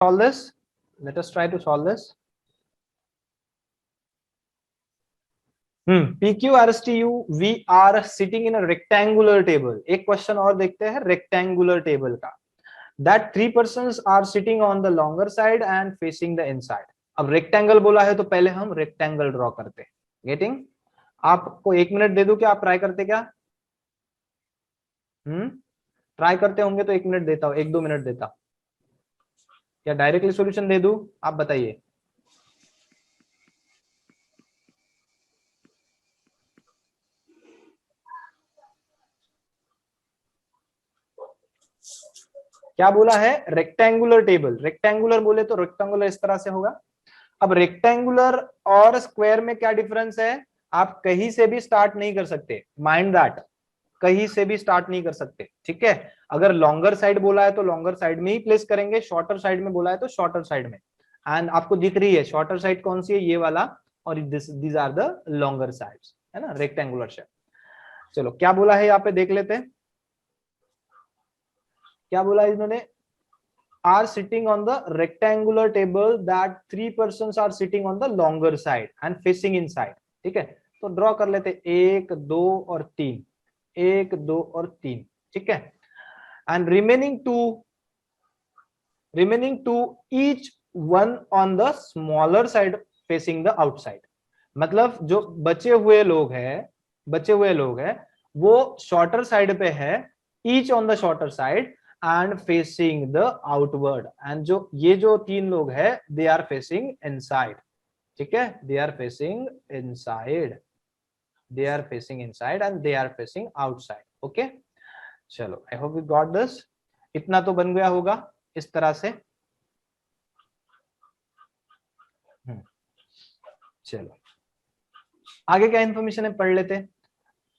solve this. Let us try to solve this. PQRSTU, we are sitting in a rectangular table. एक question और देखते हैं rectangular table का. That 3 persons are sitting on the longer side and facing the inside. अब rectangle बोला है तो पहले हम rectangle draw करते हैं. Getting? आपको 1 मिनट दे दूं क्या? आप ट्राई करते क्या? ट्राई करते होंगे तो 1 मिनट देता हूं, 1-2 मिनट देता हूं. क्या डायरेक्टली सॉल्यूशन दे दूं? आप बताइए. क्या बोला है? Rectangular table. रेक्टेंगुलर बोले तो रेक्टेंगुलर इस तरह से होगा. अब रेक्टेंगुलर और स्क्वायर में क्या डिफरेंस है? आप कहीं से भी स्टार्ट नहीं कर सकते. माइंड दैट, कहीं से भी स्टार्ट नहीं कर सकते. ठीक है. अगर लॉन्गर साइड बोला है तो लॉन्गर साइड में ही प्लेस करेंगे, शॉर्टर साइड में बोला है तो शॉर्टर साइड में. एंड आपको दिख रही है शॉर्टर साइड कौन सी है? ये वाला. और this are the longer sides, है ना, रेक्टेंगुलर शेप. चलो क्या बोला है यहाँ पे देख लेते हैं. क्या बोला है इन्होंने? are sitting on the rectangular table that 3 persons are sitting on the longer side and facing inside. ठीक है. तो ड्रॉ कर लेते 1 2 और 3, 1 2 और 3. ठीक है. and remaining two each one on the smaller side facing the outside. मतलब जो बचे हुए लोग हैं वो शॉर्टर साइड पे है, each on the shorter side and facing the outward. and ये जो 3 लोग हैं they are facing inside. ठीक है. they are facing inside and they are facing outside. okay. चलो I hope you got this. इतना तो बन गया होगा इस तरह से. चलो आगे क्या इंफॉर्मेशन है पढ़ लेते.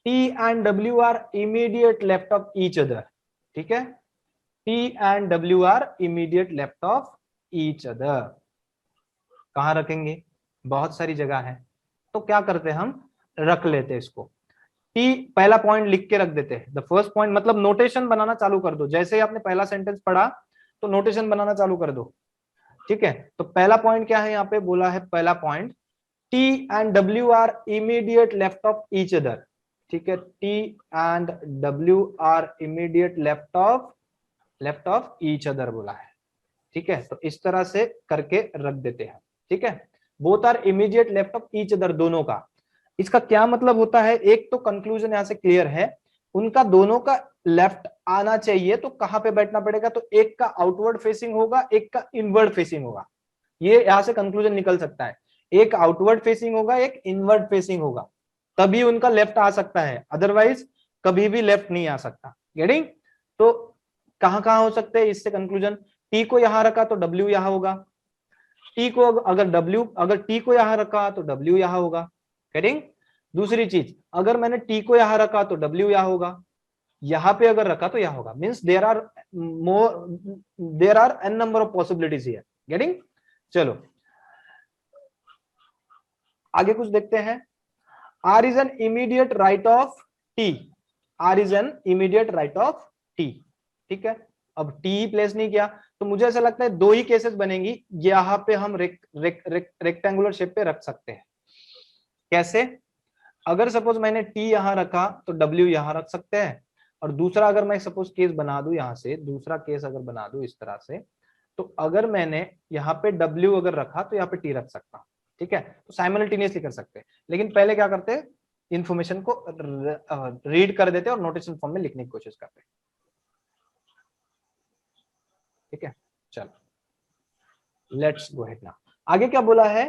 T and W are immediate left of each other. ठीक है. T and W are immediate left of each other. कहां रखेंगे? बहुत सारी जगह है. तो क्या करते हैं हम? रख लेते हैं इसको. T पहला पॉइंट लिख के रख देते हैं. द फर्स्ट पॉइंट मतलब नोटेशन बनाना चालू कर दो. जैसे ही आपने पहला सेंटेंस पढ़ा तो नोटेशन बनाना चालू कर दो. ठीक है. तो पहला पॉइंट क्या है यहाँ पे बोला है? पहला point T and W are immediate left of each other. ठीक है. T and W are immediate left of each other बोला है. ठीक है. तो इस तरह से करके रख देते हैं. ठीक है. Both are immediate left of each other, दोनों का. इसका क्या मतलब होता है? एक तो कंक्लूजन यहां से क्लियर है, उनका दोनों का लेफ्ट आना चाहिए. तो कहां पे बैठना पड़ेगा? तो एक का आउटवर्ड फेसिंग होगा, एक का इनवर्ड फेसिंग होगा. ये यहां से कंक्लूजन निकल सकता है. एक आउटवर्ड फेसिंग होगा, एक इनवर्ड फेसिंग होगा, तभी उनका लेफ्ट आ सकता है. अदरवाइज कभी भी लेफ्ट नहीं आ सकता. गेटिंग? तो कहां हो सकते हैं इससे कंक्लूजन? टी को यहां रखा तो डब्ल्यू यहां होगा. टी को अगर टी को यहां रखा तो डब्ल्यू यहां होगा. गेटिंग? दूसरी चीज, अगर मैंने टी को यहां रखा तो डब्ल्यू यहां होगा. यहां पे अगर रखा तो यहां होगा. Means there are n number of possibilities here. Getting? चलो आगे कुछ देखते हैं. R is an immediate right of T. R is an immediate right of T. ठीक है. अब टी प्लेस नहीं किया तो मुझे ऐसा लगता है 2 ही केसेस बनेंगी. यहां पे हम रेक्टेंगुलर शेप पे रख सकते हैं. कैसे? अगर सपोज मैंने टी यहां रखा तो डब्ल्यू यहां रख सकते हैं. और दूसरा अगर मैं सपोज केस बना दूं, यहां से दूसरा केस अगर बना दूं इस तरह से, तो अगर मैंने यहाँ पे डब्ल्यू अगर रखा तो यहाँ पे टी रख सकता हूं. ठीक है. तो साइमल्टेनियसली कर सकते हैं. लेकिन पहले क्या करते हैं? इंफॉर्मेशन को रीड कर देते हैं और नोटेशन फॉर्म में लिखने की कोशिश करते हैं. ठीक है. चलो लेट्स गो अहेड नाउ. आगे क्या बोला है?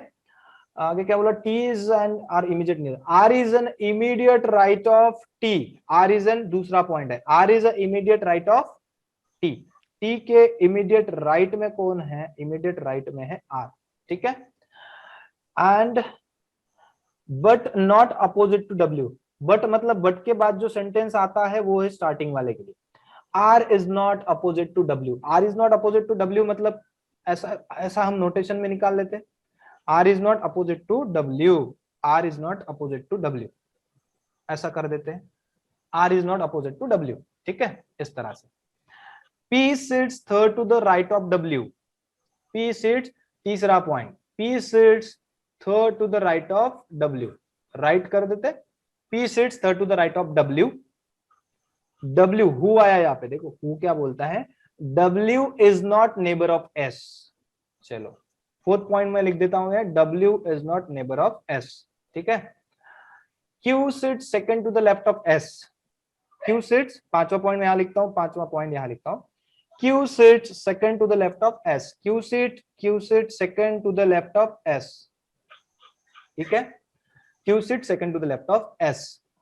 आगे क्या बोला? T is an R immediate. R is an immediate right of T. R is an दूसरा पॉइंट है. R is an immediate right of T. T के इमीडिएट राइट में कौन है? इमीडिएट राइट में है आर. ठीक है. And but not opposite to W. But मतलब बट के बाद जो सेंटेंस आता है वो है स्टार्टिंग वाले के लिए. R is not opposite to W. R is not opposite to W मतलब ऐसा हम नोटेशन में निकाल लेते हैं. R is not opposite to W. R is not opposite to W ऐसा कर देते हैं. R is not opposite to W. ठीक है. इस तरह से P sits third to the right of W. P sits, तीसरा point, P sits third to the right of W, right कर देते, P sits third to the right of W. W who आया यहाँ पे, देखो who क्या बोलता है, W is not neighbor of S. चलो फोर्थ पॉइंट में लिख देता हूं, W is not neighbor of S, ठीक है. Q sits second to the left of S. Q sits, पांचवा पॉइंट यहां लिखता हूं, पांचवा पॉइंट यहां लिखता हूं, Q sits second to the left of S. Q sits second to the left of S, ठीक है. Q sits second to the left of S,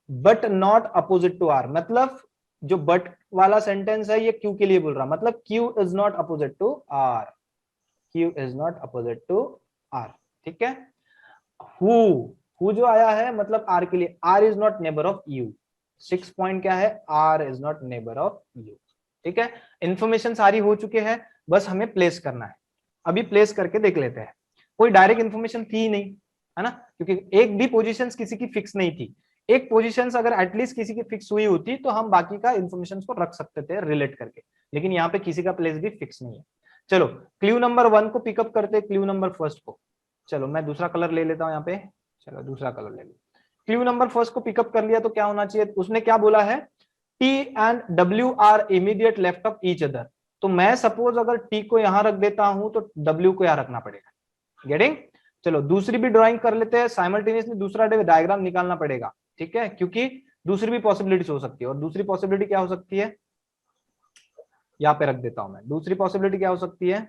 but not opposite to R. मतलब जो but वाला sentence है ये Q के लिए बोल रहा, मतलब Q is not opposite to R. Q is not opposite to R, ठीक है. Who जो आया है मतलब R के लिए, R is not neighbor of U. 6 point क्या है, R is not neighbor of U, ठीक है. इंफॉर्मेशन सारी हो चुके हैं, बस हमें प्लेस करना है. अभी प्लेस करके देख लेते हैं. कोई डायरेक्ट इंफॉर्मेशन थी नहीं, है ना, क्योंकि एक भी पोजीशंस किसी की फिक्स नहीं थी. एक पोजीशंस अगर एटलीस्ट किसी की फिक्स हुई होती तो हम बाकी का इंफॉर्मेशन को रख सकते थे रिलेट करके, लेकिन यहाँ पे किसी का प्लेस भी फिक्स नहीं है. चलो क्लू नंबर 1 को पिकअप करते हैं, क्लू नंबर फर्स्ट को. चलो मैं दूसरा कलर ले लेता हूं यहाँ पे, चलो दूसरा कलर ले लो. क्लू नंबर फर्स्ट को पिकअप कर लिया तो क्या होना चाहिए, उसने क्या बोला है, T and W are immediate left of each other. तो मैं सपोज अगर T को यहां रख देता हूं तो W को यहां रखना पड़ेगा. गेटिंग. चलो दूसरी भी ड्राइंग कर लेते हैं, साइमल्टेनियसली दूसरा डायग्राम निकालना पड़ेगा, ठीक है, क्योंकि दूसरी भी पॉसिबिलिटी हो सकती है. और दूसरी पॉसिबिलिटी क्या हो सकती है, यहां पे रख देता हूं मैं. दूसरी पॉसिबिलिटी क्या हो सकती है,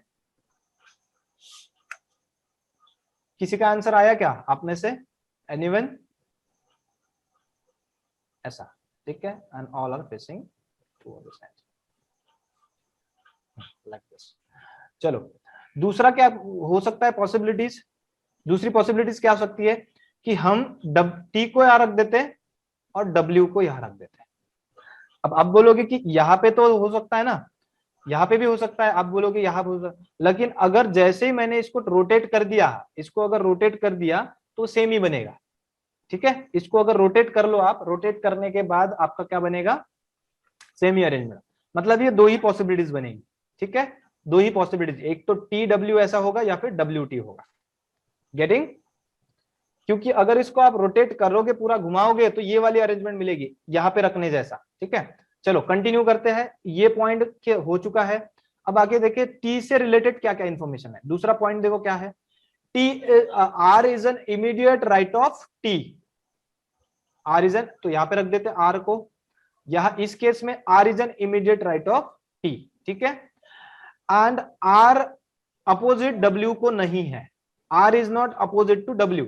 किसी का आंसर आया क्या आप में से, एनीवन, ऐसा, ठीक है. And all are facing toward the side like this. चलो दूसरा क्या हो सकता है पॉसिबिलिटीज, दूसरी पॉसिबिलिटीज क्या हो सकती है कि हम T को यहां रख देते हैं और W को यहां रख देते हैं. अब आप बोलोगे कि यहाँ पे तो हो सकता है ना, यहाँ पे भी हो सकता है, आप बोलोगे यहाँ हो सकता है, लेकिन अगर जैसे ही मैंने इसको रोटेट कर दिया, इसको अगर रोटेट कर दिया तो सेम ही बनेगा, ठीक है. इसको अगर रोटेट कर लो आप, रोटेट करने के बाद आपका क्या बनेगा, सेम ही अरेंजमेंट. मतलब ये दो ही पॉसिबिलिटीज बनेगी, ठीक है, दो ही पॉसिबिलिटीज, एक तो TW ऐसा होगा या फिर WT होगा. गेटिंग. क्योंकि अगर इसको आप रोटेट करोगे, पूरा घुमाओगे, तो ये वाली अरेंजमेंट मिलेगी यहाँ पे रखने जैसा, ठीक है. चलो कंटिन्यू करते हैं, ये पॉइंट हो चुका है. अब आगे देखिए T से रिलेटेड क्या क्या इंफॉर्मेशन है. दूसरा पॉइंट देखो क्या है, R is an immediate right of T. R is an, तो यहां पे रख देते हैं R को, यहां इस केस में R is an immediate right of T, ठीक है. एंड R अपोजिट W को नहीं है, R is not opposite to W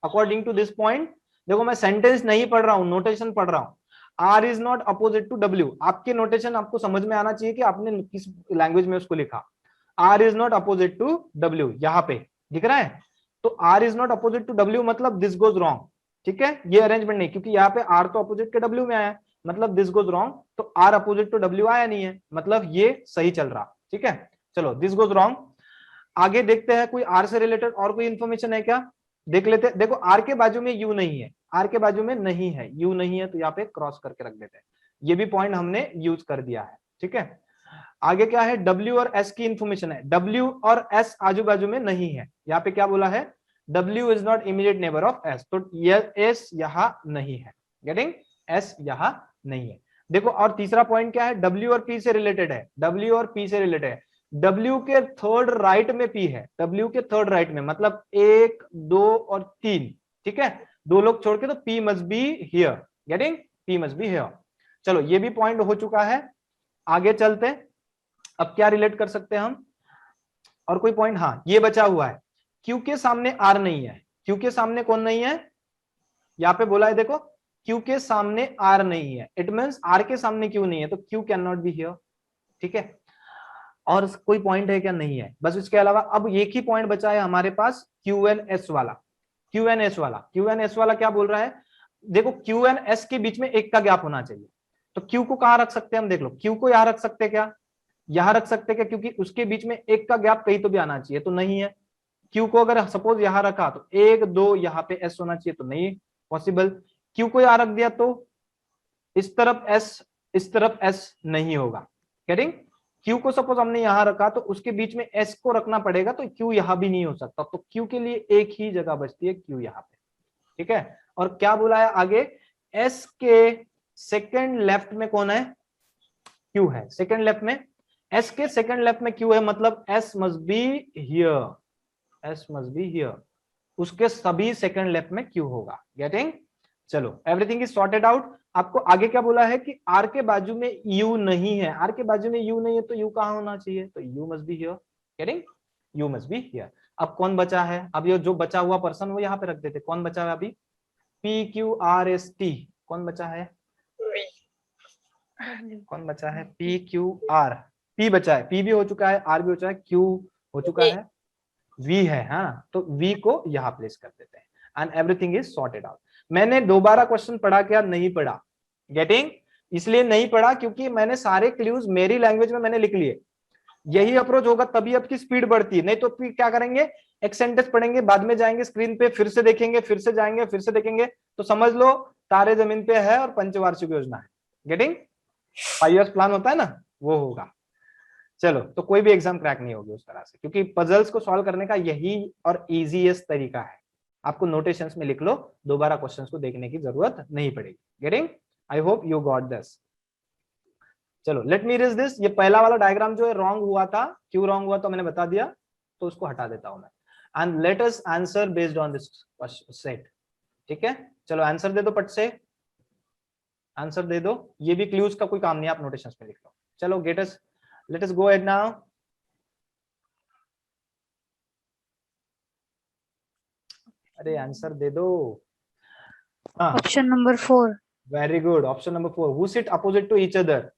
according to this point. देखो मैं सेंटेंस नहीं पढ़ रहा हूं, नोटेशन पढ़ रहा हूं. R is not opposite to W, आपके नोटेशन आपको समझ में आना चाहिए कि आपने किस लैंग्वेज में उसको लिखा. R is not opposite to W, यहां पे दिख रहा है. तो R is not opposite to W मतलब दिस गोज रॉन्ग, ठीक है. ये अरेंजमेंट नहीं, क्योंकि यहाँ पे R तो अपोजिट के W में आया, मतलब दिस गोज रॉन्ग. तो R अपोजिट टू W आया नहीं है, मतलब ये सही चल रहा, ठीक है. चलो दिस गोज रॉन्ग. आगे देखते हैं कोई R से रिलेटेड और कोई इंफॉर्मेशन है क्या, देख लेते हैं. देखो R के बाजू में U नहीं है, R के बाजू में नहीं है, U नहीं है, तो यहाँ पे क्रॉस करके रख देते हैं. ये भी पॉइंट हमने यूज कर दिया है, ठीक है. आगे क्या है, W और S की इंफॉर्मेशन है. W और S आजू बाजू में नहीं है, यहाँ पे क्या बोला है, W is not immediate neighbour of S, तो ये S यहाँ नहीं है. गेटिंग. S यहाँ नहीं है. देखो और तीसरा पॉइंट क्या है, W और P से रिलेटेड है, W और P से रिलेटेड है. W के थर्ड राइट में P है, W के थर्ड राइट में, मतलब 1 2 और 3, ठीक है. दो लोग छोड़ के, तो P must be here. Getting. P must be here. चलो ये भी पॉइंट हो चुका है. आगे चलते हैं, अब क्या रिलेट कर सकते हैं हम, और कोई पॉइंट, हाँ ये बचा हुआ है, Q के सामने R नहीं है. Q के सामने कौन नहीं है, यहाँ पे बोला है देखो, Q के सामने R नहीं है, इट मींस R के सामने Q नहीं है, तो Q can not be here, ठीक है. और कोई पॉइंट है क्या, नहीं है. बस इसके अलावा अब एक ही पॉइंट बचा है हमारे पास, QNS वाला. QNS वाला, QNS वाला क्या बोल रहा है, देखो QNS के बीच में एक का गैप होना चाहिए. तो Q को कहां रख सकते हैं हम, देख लो. Q को यहां रख सकते हैं क्या, यहां रख सकते हैं क्या, क्योंकि उसके बीच में एक का गैप कहीं तो भी आना चाहिए, तो नहीं है. Q को अगर सपोज यहां रखा तो 1 2 यहाँ पे S होना चाहिए, तो नहीं पॉसिबल. Q को यहां रख दिया तो इस तरफ S, इस तरफ S नहीं होगा. गेटिंग. क्यू को सपोज हमने यहां रखा तो उसके बीच में एस को रखना पड़ेगा, तो क्यू यहां भी नहीं हो सकता, तो क्यू के लिए एक ही जगह बचती है, क्यू यहां पे, ठीक है। और क्या बोला है आगे, एस के सेकंड लेफ्ट में कौन है, क्यू है, सेकंड लेफ्ट में एस के सेकंड लेफ्ट में क्यू है, मतलब S must be here, S must be here, उसके सभी सेकंड लेफ्ट में क्यू होगा। गेटिंग? चलो एवरीथिंग इज सॉर्टेड आउट। आपको आगे क्या बोला है कि आर के बाजू में यू नहीं है, आर के बाजू में यू नहीं है तो यू कहां होना चाहिए, तो you must be here. Getting? You must be here. अब कौन बचा है, अब ये जो बचा हुआ पर्सन वो यहां पे रख देते, कौन बचा है अभी, P Q R S T, कौन बचा है, कौन बचा है, पी क्यू आर, पी बचा है, पी भी हो चुका है, आर भी हो चुका है, क्यू हो चुका है, वी है, हाँ, तो वी को यहां प्लेस कर देते हैं and everything is sorted out. मैंने दोबारा क्वेश्चन पढ़ा क्या, नहीं पढ़ा। गेटिंग? इसलिए नहीं पढ़ा क्योंकि मैंने सारे क्लूज मेरी लैंग्वेज में मैंने लिख लिए। यही अप्रोच होगा तभी आपकी स्पीड बढ़ती है, नहीं तो फिर क्या करेंगे, एक सेंटेंस पढ़ेंगे, बाद में जाएंगे स्क्रीन पे, फिर से देखेंगे, फिर से जाएंगे, फिर से देखेंगे, तो समझ लो तारे जमीन पे है और पंचवार्षिक योजना है। गेटिंग? 5 years प्लान होता है ना, वो होगा। चलो, तो कोई भी एग्जाम क्रैक नहीं होगी उस तरह से, क्योंकि पजल्स को सॉल्व करने का यही और इजीएस्ट तरीका है। आपको नोटेशंस में लिख लो, दोबारा क्वेश्चंस को देखने की जरूरत नहीं पड़ेगी। Getting? I hope you got this. चलो लेट मी रीड दिस। ये पहला वाला डायग्राम जो है रॉन्ग हुआ था, क्यों रॉन्ग हुआ तो मैंने बता दिया, तो उसको हटा देता हूं मैं। And let us answer based on this set. ठीक है, चलो आंसर दे दो, पट से आंसर दे दो। ये भी क्लूज का कोई काम नहीं है, आप नोटेशंस में लिख लो। चलो let us go ahead now. अरे आंसर दे दो। Option number 4। Very good, option number 4। Who sit opposite to each other,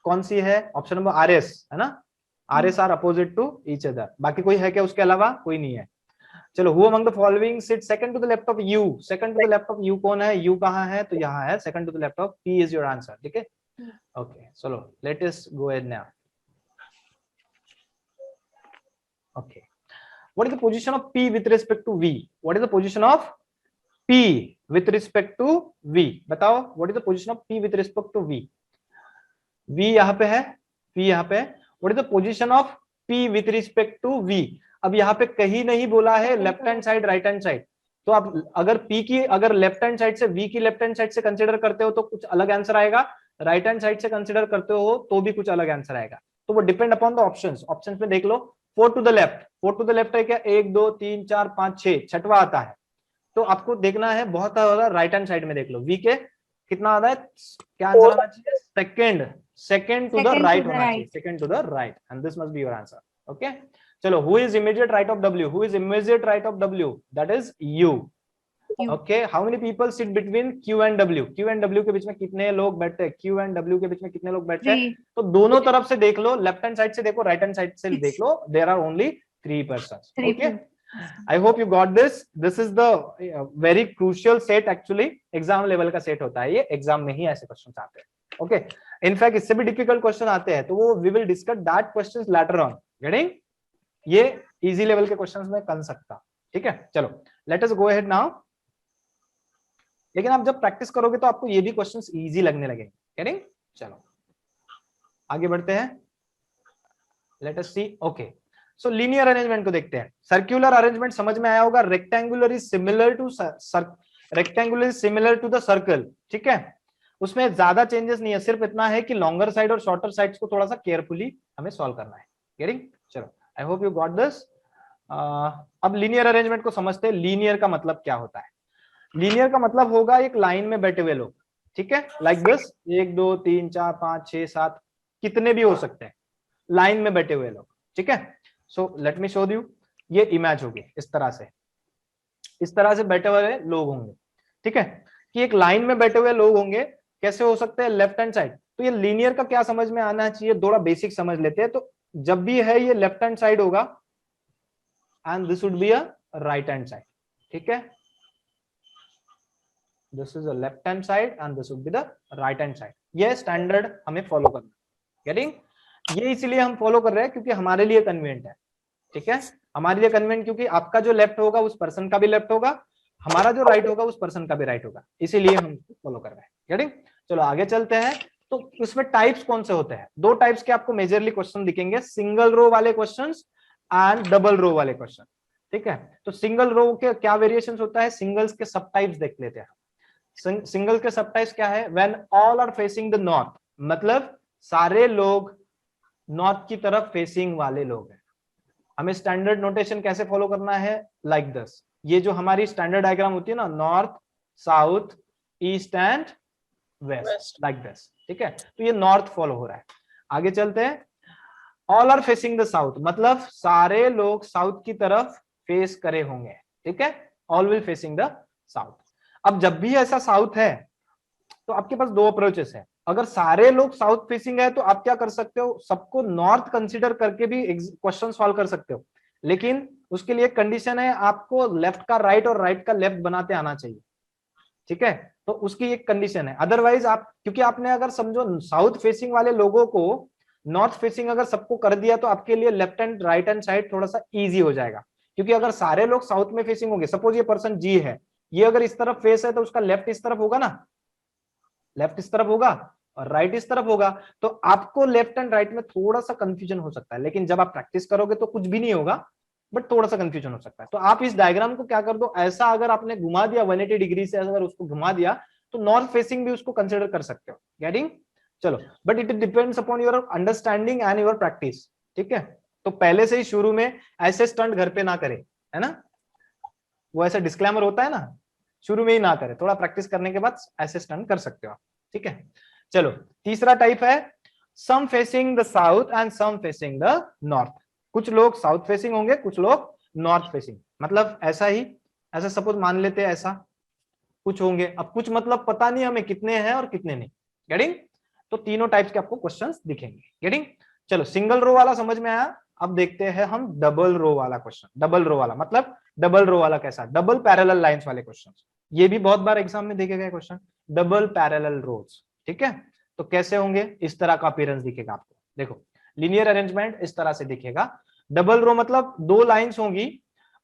कौन सी है, ऑप्शन नंबर आर एस है ना, R S are opposite to each other. बाकी कोई है क्या उसके अलावा, कोई नहीं है। चलो, who among the following sit second to the left of you, second to the left of you कौन है, यू कहां है, तो यहाँ है, second to the left of P is your answer. ठीक है, ओके, चलो let us go ahead now. Okay, what is the position of p with respect to v, what is the position of p with respect to v, बताओ, what is the position of p with respect to v, v यहाँ पे है, p यहाँ पे है, what is the position of p with respect to v। अब यहाँ पे कहीं नहीं बोला है left hand side right hand side, तो आप अगर p की अगर लेफ्ट हैंड साइड से v की लेफ्ट हैंड साइड से कंसीडर करते हो तो कुछ अलग आंसर आएगा, राइट हैंड साइड से कंसीडर करते हो तो भी कुछ अलग आंसर आएगा, तो वो depend upon the options. Options में देख लो, 4 to the left, 4 to the left है क्या, 1 2 3 4 5 6, छठवा आता है, तो आपको देखना है बहुत ज्यादा राइट हैंड साइड में देख लो, वी के कितना आता है, क्या आंसर आना चाहिए, सेकंड टू द राइट होना चाहिए, second to the right, and this must be your answer. Okay, चलो, who is immediate right of W, who is immediate right of W, that is U. Okay, how many people sit between Q and W, Q and W के बीच में कितने लोग बैठे हैं, Q and W के बीच में कितने लोग बैठे हैं, तो दोनों तरफ से देख लो, लेफ्ट हैंड साइड से देखो, राइट हैंड साइड से देख लो, there are only 3 persons। Okay, I hope you got this. This is the very crucial set actually, exam level का सेट होता है ये, एग्जाम में ही ऐसे क्वेश्चन आते हैं। ओके, इनफैक्ट इससे भी डिफिकल्ट क्वेश्चन आते हैं, तो वो we will discuss that questions later on. Getting? ये इजी लेवल के क्वेश्चंस में कर सकता। ठीक है, चलो let us go ahead now. लेकिन आप जब प्रैक्टिस करोगे तो आपको ये भी क्वेश्चंस इजी लगने लगेंगे। गेटिंग? चलो आगे बढ़ते हैं, let us see. Okay, so linear arrangement को देखते हैं। सर्कुलर अरेंजमेंट समझ में आया होगा, rectangular is similar to the circle. ठीक है, उसमें ज्यादा चेंजेस नहीं है, सिर्फ इतना है कि लॉन्गर साइड और शॉर्टर साइड्स को थोड़ा सा केयरफुली हमें सॉल्व करना है। गेटिंग? चलो, आई होप यू गॉट दिस। अब लीनियर अरेंजमेंट को समझते हैं। लीनियर का मतलब क्या होता है, लीनियर का मतलब होगा एक लाइन में बैठे हुए लोग। ठीक है, लाइक दिस, 1 2 3 4 5 6 7, कितने भी हो सकते हैं, लाइन में बैठे हुए लोग। ठीक है, so let me show you, ये इमेज होगी इस तरह से बैठे हुए लोग होंगे। ठीक है, कि एक लाइन में बैठे हुए लोग होंगे, कैसे हो सकते हैं, लेफ्ट हैंड साइड। तो ये लीनियर का क्या समझ में आना चाहिए, थोड़ा बेसिक समझ लेते हैं। तो जब भी है ये लेफ्ट हैंड साइड होगा and this would be a right hand side. ठीक है, this is a left hand side and this would be the right hand side. ये स्टैंडर्ड हमें फॉलो करना है। गेटिंग? ये इसलिए हम फॉलो कर रहे हैं क्योंकि हमारे लिए कन्वीनियंट है। ठीक है, हमारे लिए कन्वीनियंट, क्योंकि आपका जो लेफ्ट होगा उस पर्सन का भी लेफ्ट होगा, हमारा जो राइट होगा उस पर्सन का भी राइट होगा, इसीलिए हम फॉलो कर रहे हैं। गेटिंग? चलो आगे चलते हैं तो इसमें टाइप्स कौन से होते हैं? दो टाइप्स के आपको मेजरली क्वेश्चन दिखेंगे, सिंगल रो वाले क्वेश्चंस एंड डबल रो वाले क्वेश्चन। ठीक है, तो सिंगल रो के क्या वेरिएशंस होता है, सिंगल्स के सब टाइप्स देख लेते हैं। सिंगल के सब टाइप्स क्या है, when all are facing the north, मतलब सारे लोग नॉर्थ की तरफ फेसिंग वाले लोग हैं। हमें स्टैंडर्ड नोटेशन कैसे फॉलो करना है, लाइक दिस। ये जो हमारी स्टैंडर्ड डायग्राम होती है ना, north south east and west, like this. ठीक है, तो ये नॉर्थ फॉलो हो रहा है। आगे चलते हैं, all are facing the south, मतलब सारे लोग साउथ की तरफ फेस करे होंगे। ठीक है, all will facing the south. अब जब भी ऐसा साउथ है तो आपके पास दो अप्रोचेस है। अगर सारे लोग साउथ फेसिंग है तो आप क्या कर सकते हो, सबको नॉर्थ कंसीडर करके भी क्वेश्चन सॉल्व कर सकते हो, लेकिन उसके लिए कंडीशन है आपको लेफ्ट का राइट और राइट का लेफ्ट बनाते आना चाहिए। ठीक है, तो उसकी एक कंडीशन है, अदरवाइज आप, क्योंकि आपने अगर समझो साउथ फेसिंग वाले लोगों को नॉर्थ फेसिंग अगर सबको कर दिया तो आपके लिए left and right hand side थोड़ा सा इजी हो जाएगा। क्योंकि अगर सारे लोग साउथ में फेसिंग होंगे, सपोज ये पर्सन जी है, ये अगर इस तरफ फेस है तो उसका लेफ्ट इस तरफ होगा ना, लेफ्ट इस तरफ होगा और राइट इस तरफ होगा, तो आपको लेफ्ट एंड राइट में थोड़ा सा कंफ्यूजन हो सकता है, लेकिन जब आप प्रैक्टिस करोगे तो कुछ भी नहीं होगा, बट थोड़ा सा कंफ्यूजन हो सकता है। तो आप इस डायग्राम को क्या कर दो, ऐसा अगर आपने घुमा दिया 180 डिग्री से, अगर उसको घुमा दिया तो नॉर्थ फेसिंग भी उसको कंसिडर कर सकते हो। गेटिंग? चलो, but it depends upon your understanding and your practice. ठीक है, तो पहले से ही शुरू में ऐसे स्टंट घर पे ना करे, है ना, वो ऐसा डिस्क्लेमर होता है ना, शुरू में ही ना करे, थोड़ा प्रैक्टिस करने के बाद ऐसे स्टंट कर सकते हो आप। ठीक है, चलो तीसरा टाइप है some facing the south and some facing the north. कुछ लोग साउथ फेसिंग होंगे, कुछ लोग नॉर्थ फेसिंग, मतलब ऐसा ही, ऐसा सपोज मान लेते हैं, ऐसा कुछ होंगे। अब कुछ मतलब पता नहीं हमें कितने हैं और कितने नहीं। गेटिंग? तो तीनों टाइप्स के आपको क्वेश्चंस दिखेंगे। गेटिंग? चलो, सिंगल रो वाला समझ में आया। अब देखते हैं हम डबल रो वाला क्वेश्चन। डबल रो वाला मतलब, डबल रो वाला कैसा, डबल पैरेलल लाइंस वाले क्वेश्चन। ये भी बहुत बार एग्जाम में देखे गए क्वेश्चन, डबल पैरेलल रोज। ठीक है, तो कैसे होंगे, इस तरह का अपीयरेंस दिखेगा आपको। देखो, लीनियर अरेंजमेंट इस तरह से दिखेगा। डबल रो मतलब दो लाइंस होंगी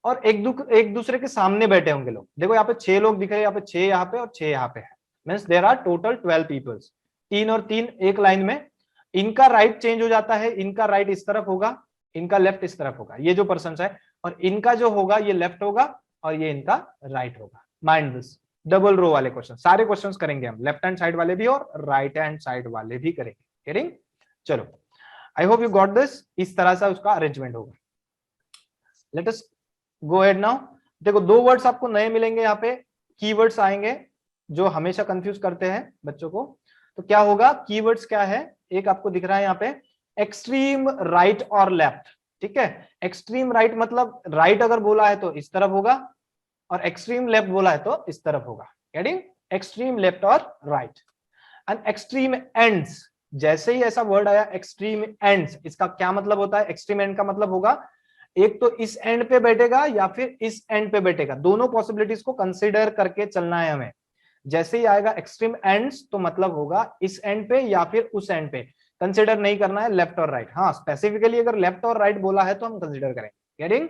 और एक दूसरे के सामने बैठे होंगे लोग। देखो यहाँ पे 6 लोग दिख रहे हैं, यहाँ पे 6 यहाँ पे और 6 यहाँ पे है, means there are total 12 peoples. 3 और 3 एक लाइन में, इनका राइट चेंज हो जाता है, इनका राइट इस तरफ होगा, इनका लेफ्ट इस तरफ होगा, ये जो पर्सन है, और इनका जो होगा ये लेफ्ट होगा और ये इनका राइट होगा। Mind this. डबल रो वाले क्वेश्चन, सारे क्वेश्चंस करेंगे हम, लेफ्ट हैंड साइड वाले भी और राइट हैंड साइड वाले भी करेंगे। गेटिंग? चलो, आई होप यू गॉट दिस। इस तरह से उसका अरेंजमेंट होगा। Late us go ahead now. देखो, दो वर्ड्स आपको नए मिलेंगे यहाँ पे, कीवर्ड्स आएंगे जो हमेशा कंफ्यूज करते हैं बच्चों को। तो क्या होगा, कीवर्ड्स क्या है, एक आपको दिख रहा है यहाँ पे, एक्सट्रीम राइट और लेफ्ट। ठीक है, एक्सट्रीम राइट मतलब राइट अगर बोला है तो इस तरफ होगा, और एक्सट्रीम लेफ्ट बोला है तो इस तरफ होगा। गेटिंग? एक्सट्रीम लेफ्ट और राइट। एंड एक्सट्रीम एंड्स, जैसे ही ऐसा वर्ड आया एक्सट्रीम एंड्स, इसका क्या मतलब होता है, एक्सट्रीम एंड का मतलब होगा एक तो इस एंड पे बैठेगा या फिर इस एंड पे बैठेगा, दोनों पॉसिबिलिटीज को कंसीडर करके चलना है हमें। जैसे ही आएगा एक्सट्रीम एंड्स तो मतलब होगा इस एंड पे या फिर उस एंड पे, कंसीडर नहीं करना है लेफ्ट और राइट। हाँ, स्पेसिफिकली अगर लेफ्ट और राइट बोला है तो हम कंसीडर करेंगे। गेटिंग?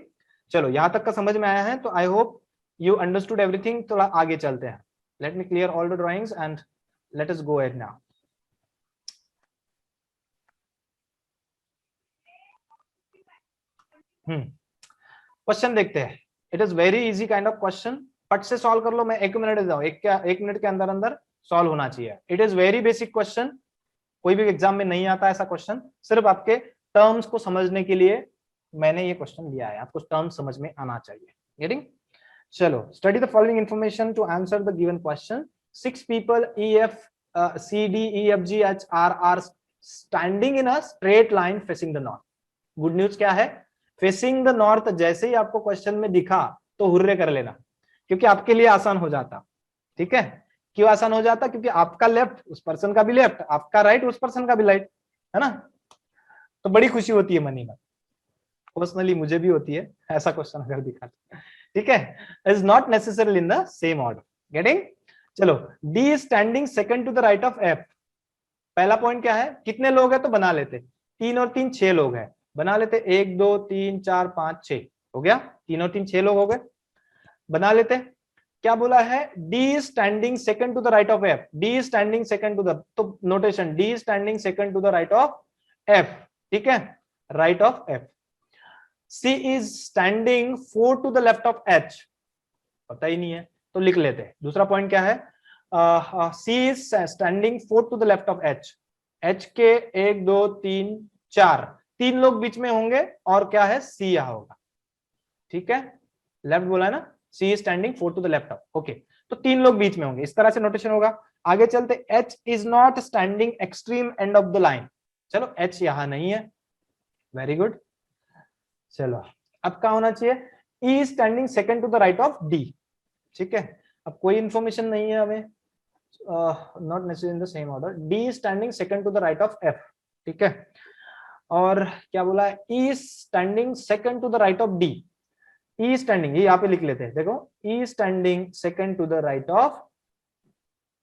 चलो, यहां तक का समझ में आया है तो आई होप यू अंडरस्टूड एवरीथिंग। थोड़ा आगे चलते हैं। Let me clear all the drawings and let us go ahead now. Question देखते हैं। It is very easy kind of question, फट से सॉल्व कर लो। मैं 1 मिनट देता हूं, एक मिनट के अंदर अंदर सॉल्व होना चाहिए। It is very basic question, कोई भी एग्जाम में नहीं आता ऐसा क्वेश्चन, सिर्फ आपके टर्म्स को समझने के लिए मैंने ये क्वेश्चन लिया है, आपको टर्म्स समझ में आना चाहिए। गेटिंग? चलो, study the following information to answer the given question. 6 people EF CDEFGH are standing in a straight line facing the north. Good news क्या है, फेसिंग द नॉर्थ जैसे ही आपको क्वेश्चन में दिखा तो हुर्रे कर लेना, क्योंकि आपके लिए आसान हो जाता। ठीक है, क्यों आसान हो जाता, क्योंकि आपका लेफ्ट उस पर्सन का भी लेफ्ट, आपका राइट उस पर्सन का भी राइट, है ना, तो बड़ी खुशी होती है मनी में। पर्सनली मुझे भी होती है ऐसा क्वेश्चन अगर दिखा तो। ठीक है, is not necessarily in the same order. Getting? चलो, D is standing second to the right of F. पहला पॉइंट क्या है, कितने लोग हैं तो बना लेते, 3 और 3 6 लोग हैं, बना लेते 1 2 3 4 5 6 हो गया, 3 और 3 6 लोग हो गए, बना लेते। क्या बोला है, D is standing second to the right of F, D is standing second to the, तो notation D is standing second to the right of F, ठीक है, right of F. C is standing four to the left of H, पता ही नहीं है तो लिख लेते हैं। दूसरा पॉइंट क्या है, C is standing four to the left of H, H के 1 2 3 4 तीन लोग बीच में होंगे और क्या है, सी यहां होगा, ठीक है, लेफ्ट बोला है ना, C is standing four to the left of, okay, तो तीन लोग बीच में होंगे, इस तरह से नोटेशन होगा। आगे चलते, H is not standing extreme end of the line, चलो एच यहां नहीं है, वेरी गुड। चलो अब क्या होना चाहिए, E standing second to the right of D, ठीक है, अब कोई इंफॉर्मेशन नहीं है हमें, not necessary in the same order, D standing second to the right of F, ठीक है, और क्या बोला है, E standing second to the right of D, E standing, ये यहाँ पे लिख लेते हैं, देखो E standing second to the right of,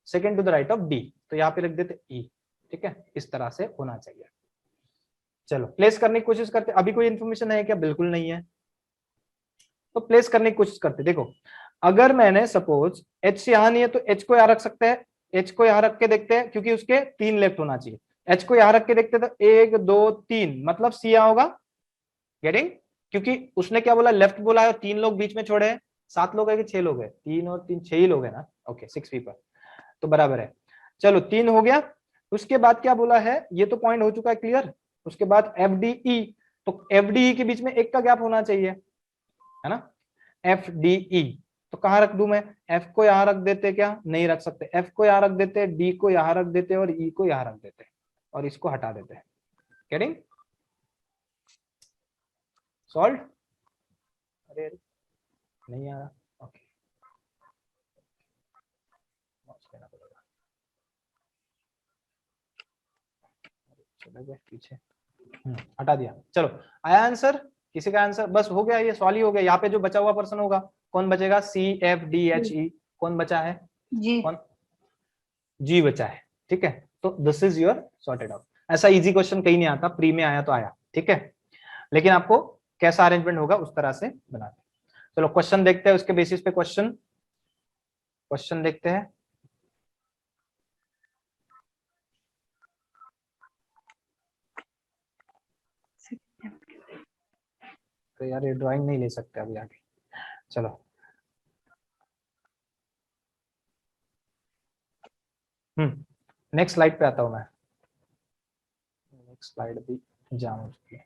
second to the right of D, तो यहाँ पे लिख देते ई, ठीक है, इस तरह से होना चाहिए। चलो प्लेस करने की कोशिश करते, अभी कोई इंफॉर्मेशन है क्या, बिल्कुल नहीं है, तो प्लेस करने की कोशिश करते। देखो अगर मैंने सपोज एच यहां नहीं है तो एच को यहां रख सकते हैं, एच को यहां रख के देखते हैं क्योंकि उसके तीन लेफ्ट होना चाहिए, एच को यहां रख के देखते तो 1 2 3 मतलब सी यहां होगा, गेटिंग, क्योंकि उसने क्या बोला, लेफ्ट बोला है और तीन लोग बीच में छोड़े हैं, 7 लोग है कि 6 लोग है, 3 और 3 6 ही लोग है ना, ओके 6 पीपल, तो बराबर है। चलो 3 हो गया, उसके बाद क्या बोला है, ये तो पॉइंट हो चुका है क्लियर, उसके बाद एफ डी ई, तो एफ डी ई के बीच में एक का गैप होना चाहिए, है ना, एफ डी ई, तो कहां रख दूं मैं, एफ को यहां रख देते, क्या नहीं रख सकते, एफ को यहां रख देते, डी को यहां रख देते और ई को यहां रख देते और इसको हटा देते, गेटिंग, सॉल्व, अरे नहीं आ रहा, ओके पीछे, हटा दिया, चलो आया आंसर, किसी का आंसर, बस हो गया, ये सॉल्व ही हो गया। यहाँ पे जो बचा हुआ पर्सन होगा कौन बचेगा, C F D H E, कौन बचा है, जी कौन, जी बचा है, ठीक है, तो this is your sorted out. ऐसा इजी क्वेश्चन कहीं नहीं आता, प्री में आया तो आया, ठीक है, लेकिन आपको कैसा अरेंजमेंट होगा उस तरह से बनाते। चलो क्वेश्चन देखते हैं, उसके बेसिस पे क्वेश्चन, क्वेश्चन देखते हैं। तो यार ये ड्राइंग नहीं ले सकते अभी आगे, चलो नेक्स्ट स्लाइड पे आता हूं मैं, नेक्स्ट स्लाइड भी जाम हो चुकी है।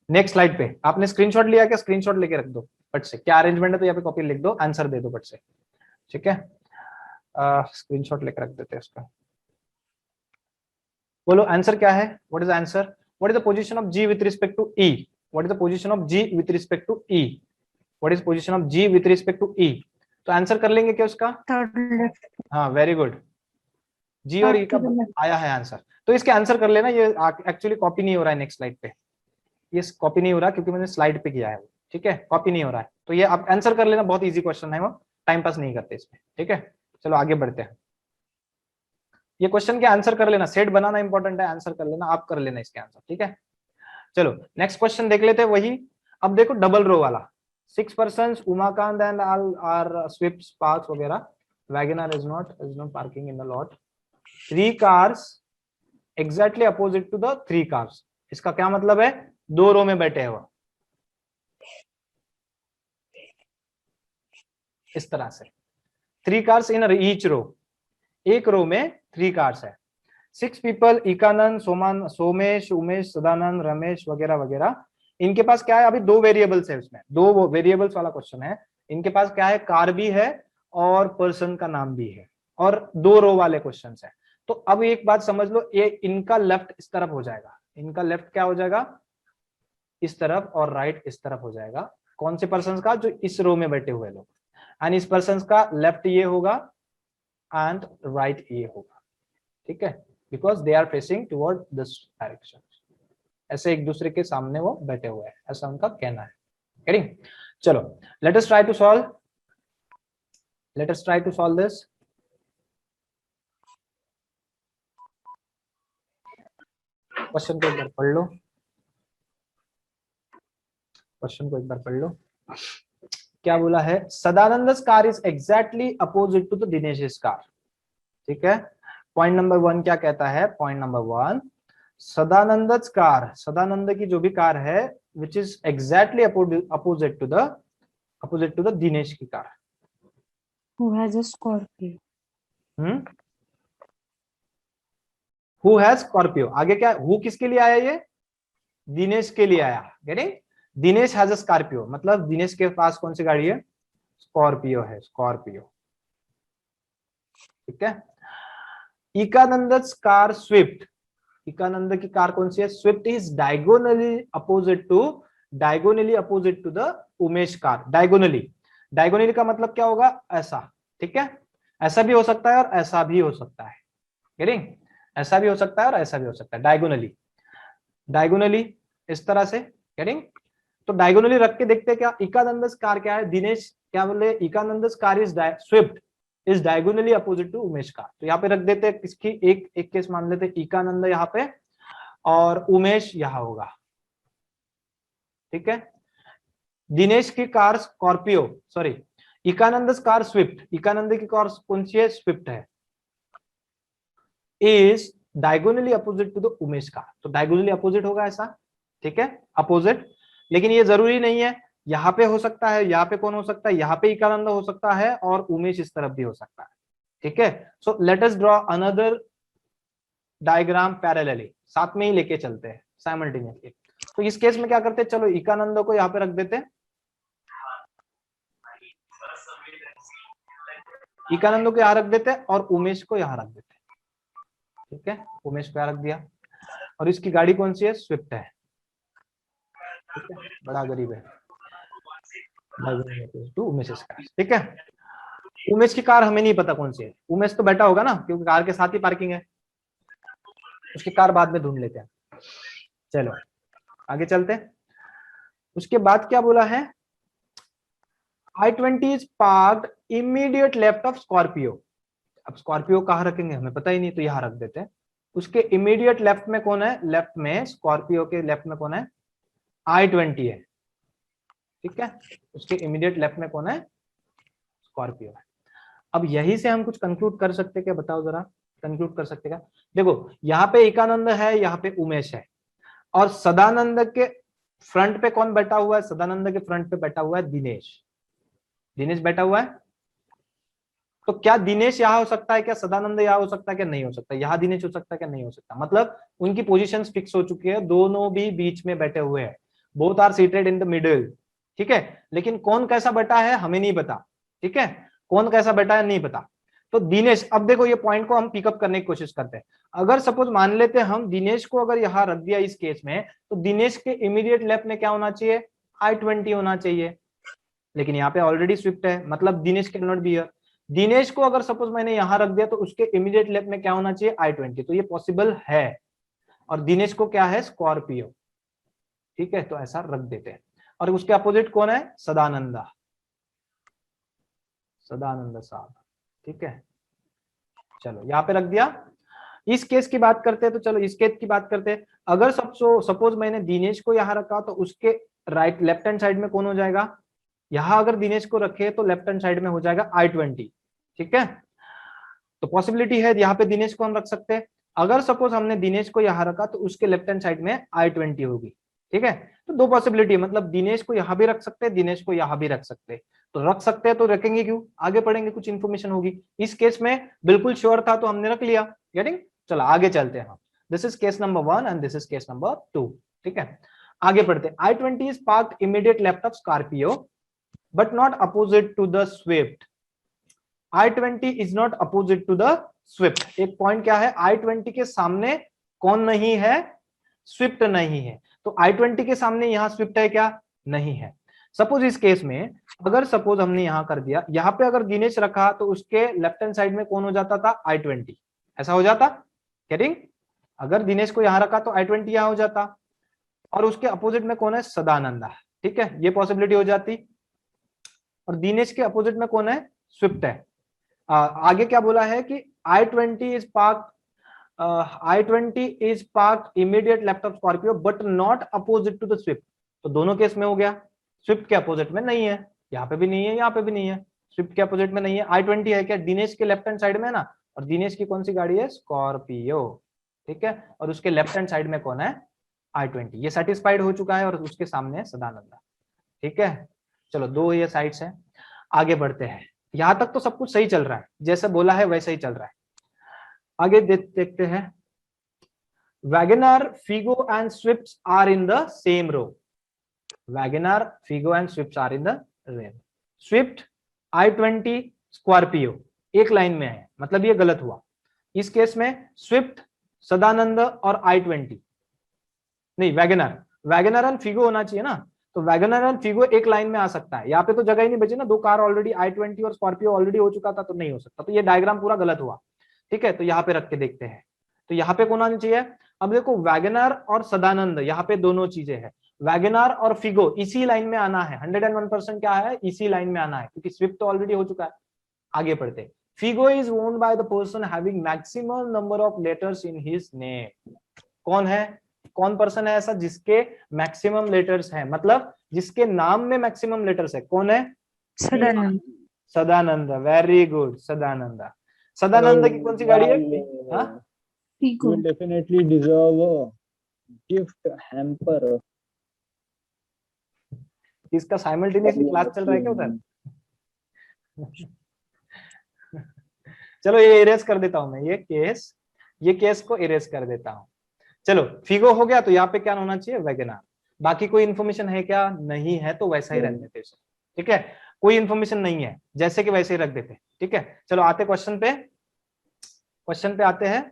नेक्स्ट स्लाइड पे आपने स्क्रीनशॉट लिया क्या, स्क्रीनशॉट लेके रख दो फट से, क्या अरेंजमेंट है तो यहाँ पे कॉपी लिख दो, आंसर दे दो फट से, ठीक है, स्क्रीनशॉट लेकर रख देते हैं उसका। बोलो आंसर क्या है, what is answer, what is the position of G with respect to E, what is the position of G with respect to E, what is position of G with respect to E, तो answer कर लेंगे क्या उसका, third left, हाँ very good, G और E का आया है आंसर, तो इसके आंसर कर लेना, ये एक्चुअली कॉपी नहीं हो रहा है नेक्स्ट स्लाइड पे, ये कॉपी नहीं हो रहा क्योंकि मैंने स्लाइड पे किया है, ठीक है, कॉपी नहीं हो रहा है, तो ये आप आंसर कर लेना, बहुत इजी क्वेश्चन है वो, टाइम पास नहीं करते इसमें, ठीक है, चलो आगे बढ़ते हैं। ये क्वेश्चन के आंसर कर लेना, सेट बनाना इंपॉर्टेंट है, आंसर कर लेना, आप कर लेना इसके आंसर, ठीक है। चलो नेक्स्ट क्वेश्चन देख लेते हैं वही, अब देखो डबल रो वाला, 6 persons Umakant and all are Swift Sparks वगैरह, WagonR is not parking in the lot, 3 cars exactly opposite to the 3 cars, इसका क्या मतलब है, 2 रो में बैठे हुआ, इस तरह से 3 cars इन ईच रो, एक रो में 3 cars है, 6 people इकानंद सोमान सोमेश उमेश सदानंद रमेश वगैरह वगैरह, इनके पास क्या है, अभी 2 वेरिएबल्स है उसमें, 2 वेरिएबल्स वाला क्वेश्चन है, इनके पास क्या है, कार भी है और पर्सन का नाम भी है और 2 रो वाले क्वेश्चन है। तो अब एक बात समझ लो, ये इनका लेफ्ट इस तरफ हो जाएगा, इनका लेफ्ट क्या हो जाएगा, इस तरफ, और राइट इस तरफ हो जाएगा, कौन से पर्सन का, जो इस रो में बैठे हुए लोग, एंड इस पर्सन का लेफ्ट ये होगा एंड राइट ये होगा, ठीक है, because they are facing toward this direction, ऐसे एक दूसरे के सामने वो बैठे हुए हैं, ऐसा उनका कहना है, गेटिंग। चलो let us try to solve, let us try to solve this, question को एक बार पढ़ लो, क्वेश्चन को एक बार पढ़ लो। क्या बोला है, Sadanand car is exactly opposite to the Dinesh car. ठीक है, पॉइंट नंबर 1 क्या कहता है, point number 1, Sadanand car, Sadanand की जो भी कार है which is exactly opposite to the Dinesh की car. Who has a Scorpio? Who has Scorpio, आगे क्या, हु किसके लिए आया, ये दिनेश के लिए आया। Getting, Dinesh has a Scorpio, मतलब दिनेश के पास कौन सी गाड़ी है, स्कॉर्पियो है, स्कॉर्पियो। ठीक है, इकानंद कार स्विफ्ट, इकानंद की कार कौन सी है, Swift is diagonally opposite to the Umesh car. Diagonally का मतलब क्या होगा, ऐसा। ठीक है, ऐसा भी हो सकता है और ऐसा भी हो सकता है। गेटिंग, ऐसा भी हो सकता है और ऐसा भी हो सकता है, डायगोनली इस तरह से। गेटिंग, तो डायगोनली रख के देखते हैं क्या, इकानंद कार क्या है, दिनेश क्या बोले, Ekanand car is Swift is diagonally opposite to Umesh car. तो यहाँ पे रख देते हैं किसकी, एक केस मान लेते हैं, इकानंद यहाँ पे और उमेश यहाँ होगा। ठीक है, दिनेश की car Scorpio, sorry Ekanand car Swift, Ekanand की कार कौन सी है, स्विफ्ट है, is diagonally opposite to the Umesh car. तो डायगोनली अपोजिट होगा ऐसा। ठीक है, अपोजिट, लेकिन ये जरूरी नहीं है, यहाँ पे हो सकता है, यहाँ पे कौन हो सकता है, यहाँ पे इकानंद हो सकता है और उमेश इस तरफ भी हो सकता है। ठीक है, so let us draw another diagram parallelly, साथ में ही लेके चलते हैं साइमल्टेनियसली। तो इस केस में क्या करते हैं, चलो इकानंद को यहाँ पे रख देते हैं, इकानंद को यहाँ रख देते हैं और उमेश को यहाँ रख देते हैं। ठीक है, उमेश को यहाँ रख दिया और इसकी गाड़ी कौन सी है, स्विफ्ट है। ठीक है, बड़ा गरीब है, उमेश कार। ठीक है, उमेश की कार हमें नहीं पता कौन सी है, उमेश तो बैठा होगा ना, क्योंकि कार के साथ ही पार्किंग है, उसकी कार बाद में ढूंढ लेते हैं। चलो आगे चलते हैं। उसके बाद क्या बोला है, I-20 is parked immediate left of Scorpio. अब स्कॉर्पियो कहाँ रखेंगे हमें पता ही नहीं, तो यहाँ रख देते हैं। उसके इमीडिएट लेफ्ट में कौन है, लेफ्ट में स्कॉर्पियो के लेफ्ट में कौन है, I-20 है। ठीक है, उसके इमीडिएट लेफ्ट में कौन है, स्कॉर्पियो है। अब यही से हम कुछ कंक्लूड कर सकते क्या, बताओ जरा, कंक्लूड कर सकते क्या। देखो यहाँ पे एकानंद है, यहाँ पे उमेश है, और सदानंद के फ्रंट पे कौन बैठा हुआ है, सदानंद के फ्रंट पे बैठा हुआ है दिनेश, दिनेश बैठा हुआ है। तो क्या दिनेश यहाँ हो सकता है क्या, सदानंद यहाँ हो सकता है क्या, नहीं हो सकता, यहाँ दिनेश हो सकता है क्या, नहीं हो सकता। मतलब उनकी पोजीशंस फिक्स हो चुकी है, दोनों भी बीच में बैठे हुए हैं, both are seated in the middle. ठीक है, लेकिन कौन कैसा बैठा है हमें नहीं पता। ठीक है, कौन कैसा बैठा है नहीं पता। तो दिनेश, अब देखो ये पॉइंट को हम पिकअप करने की कोशिश करते हैं। अगर सपोज मान लेते हैं हम दिनेश को अगर यहाँ रख दिया इस केस में, तो दिनेश के इमीडिएट लेफ्ट में क्या होना चाहिए, I-20 होना चाहिए, लेकिन यहाँ पे ऑलरेडी स्विफ्ट है, मतलब Dinesh can not be here. Dinesh को अगर सपोज मैंने यहां रख दिया तो उसके इमीडिएट लेफ्ट में क्या होना चाहिए, I-20, तो ये पॉसिबल है, और दिनेश को क्या है, स्कॉर्पियो। ठीक है, तो ऐसा रख देते हैं। और उसके अपोजिट कौन है, सदानंदा, सदानंद साहब। ठीक है, चलो यहाँ पे रख दिया। इस केस की बात करते हैं, तो चलो इस केस की बात करते हैं। अगर सपोज मैंने दिनेश को यहाँ रखा तो उसके राइट लेफ्ट हैंड साइड में कौन हो जाएगा, यहां अगर दिनेश को रखे तो लेफ्ट हैंड साइड में हो जाएगा I-20। ठीक है, तो पॉसिबिलिटी है यहाँ पे दिनेश को हम रख सकते हैं। अगर सपोज हमने दिनेश को यहाँ रखा तो उसके लेफ्ट हैंड साइड में I-20 होगी। ठीक है, तो दो पॉसिबिलिटी है, मतलब दिनेश को यहाँ भी रख सकते हैं, दिनेश को यहाँ भी रख सकते हैं। तो रख सकते हैं तो रखेंगे क्यों, आगे पढ़ेंगे कुछ इन्फॉर्मेशन होगी। इस केस में बिल्कुल श्योर था तो हमने रख लिया। गेटिंग, चलो आगे चलते हैं हम। This is case number 1 and this is case number 2। ठीक है, आगे पढ़ते हैं। I-20 is parked immediate left of Scorpio but not opposite to the Swift. I-20 is not opposite to the Swift. एक पॉइंट क्या है, I-20 के सामने कौन नहीं है, स्विफ्ट नहीं है। तो I-20 के सामने यहाँ स्विफ्ट है क्या, नहीं है। सपोज इस केस में अगर सपोज हमने यहाँ कर दिया, यहाँ पे अगर दिनेश रखा तो उसके लेफ्ट हैंड साइड में कौन हो जाता था, I-20, ऐसा हो जाता। गेटिंग, अगर दिनेश को यहाँ रखा तो I-20 यहाँ हो जाता, और उसके अपोजिट में कौन है, सदानंदा। ठीक है, ये पॉसिबिलिटी हो जाती, और दिनेश के अपोजिट में कौन है, स्विफ्ट है। आगे क्या बोला है कि I-20 is parked immediate left of Scorpio but not opposite to the Swift. तो दोनों केस में हो गया। स्विफ्ट के अपोजिट में नहीं है, यहाँ पे भी नहीं है, यहाँ पे भी नहीं है, स्विफ्ट के अपोजिट में नहीं है। i20 है क्या, दिनेश के लेफ्ट हैंड साइड में है ना, और दिनेश की कौन सी गाड़ी है, स्कॉर्पियो, ठीक है, और उसके लेफ्ट हैंड साइड में कौन है, i20। ये सेटिस्फाइड हो चुका है और उसके सामने है सदानंदा, ठीक है। चलो दो ये साइड्स हैं, आगे बढ़ते हैं। यहां तक तो सब कुछ सही चल रहा है, जैसे बोला है वैसा ही चल रहा है। आगे देखते हैं, WagonR, Figo and Swift are in the same row. WagonR, Figo and Swift are in the same. Swift, i20, Scorpio एक लाइन में है, मतलब ये गलत हुआ। इस केस में स्विफ्ट, सदानंद और i20 नहीं, वैगनआर, वैगनआर एंड फिगो होना चाहिए ना, तो वैगनआर एंड फिगो एक लाइन में आ सकता है। यहाँ पे तो जगह ही नहीं बची ना, दो कार ऑलरेडी, i20 और स्कॉर्पियो ऑलरेडी हो चुका था, तो नहीं हो सकता, तो ये डायग्राम पूरा गलत हुआ, ठीक है। तो यहाँ पे रख के देखते हैं, तो यहाँ पे कौन आना चाहिए, अब देखो वैगनआर और सदानंद, यहाँ पे दोनों चीजें हैं, वैगनआर और फिगो इसी लाइन में आना है, 101% क्या है, इसी लाइन में आना है, क्योंकि स्विफ्ट तो ऑलरेडी हो चुका है। आगे बढ़ते, Figo is owned by the person having maximum number of letters in his name. कौन है, कौन पर्सन है ऐसा जिसके मैक्सिमम लेटर्स है, मतलब जिसके नाम में मैक्सिमम लेटर्स है, कौन है, सदानंद। Sadanand, very good, Sadanand. सदानंद की कौन सी गाड़ी है, हाँ? Figo. will definitely deserve a gift hamper. इसका साइमल्टेनियसली क्लास चल रहा है क्या उधर? चलो ये इरेज कर देता हूं मैं, ये केस को इरेज कर देता हूं। चलो फिगो हो गया, तो यहाँ पे क्या होना चाहिए, वैगनआर। बाकी कोई इन्फॉर्मेशन है क्या, नहीं है, तो वैसा ही रख देते, ठीक है। कोई इन्फॉर्मेशन नहीं है, जैसे कि वैसे ही रख देते, ठीक है। चलो आते क्वेश्चन पे आते हैं।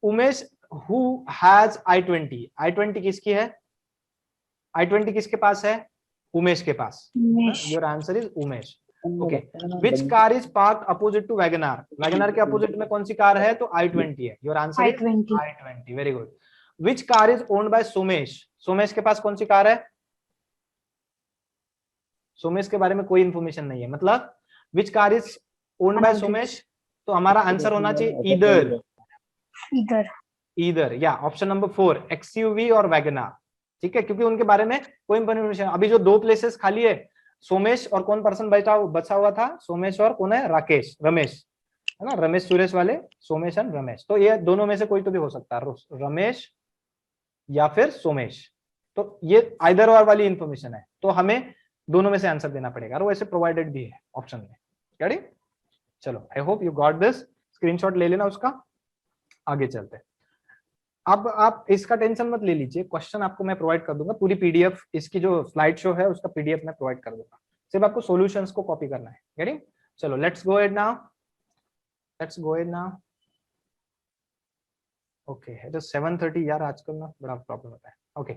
उमेश हु हैज i20 किसकी है, i20 किसके पास है, उमेश के पास। Umesh. Your answer is Umesh. Okay, which car is park opposite to WagonR, WagonR के अपोजिट में कौन सी कार है, तो i20 है। Your answer is i20। i20, very good. Which car is owned by Somesh, Somesh के पास कौन सी कार है, सोमेश के बारे में कोई इंफॉर्मेशन नहीं है, मतलब विच car is owned by Somesh, तो हमारा आंसर होना चाहिए ईदर, ईदर, या ऑप्शन नंबर 4 एक्सयूवी और वैगनआर, ठीक है, क्योंकि उनके बारे में कोई इंफॉर्मेशन। अभी जो दो प्लेसेस खाली है, सोमेश और कौन पर्सन बचा हुआ था, सोमेश और कौन है, राकेश, रमेश है ना, रमेश सुरेश वाले, सोमेश एंड रमेश, तो ये दोनों में से कोई तो भी हो सकता है, रमेश या फिर सोमेश, तो ये आइदर और वाली इंफॉर्मेशन है, तो हमें दोनों में से आंसर देना पड़ेगा, और वैसे प्रोवाइडेड भी है ऑप्शन में। रेडी, चलो आई hope you got this, screenshot ले लेना उसका। आगे चलते हैं। अब आप इसका टेंशन मत ले लीजिए, क्वेश्चन आपको मैं प्रोवाइड कर दूंगा, पूरी पीडीएफ, इसकी जो स्लाइड शो है उसका पीडीएफ मैं प्रोवाइड कर दूंगा, सिर्फ आपको सॉल्यूशंस को कॉपी करना है। गेटिंग, चलो let's go ahead now, okay. It is 7:30 यार, आजकल ना बड़ा प्रॉब्लम होता है। ओके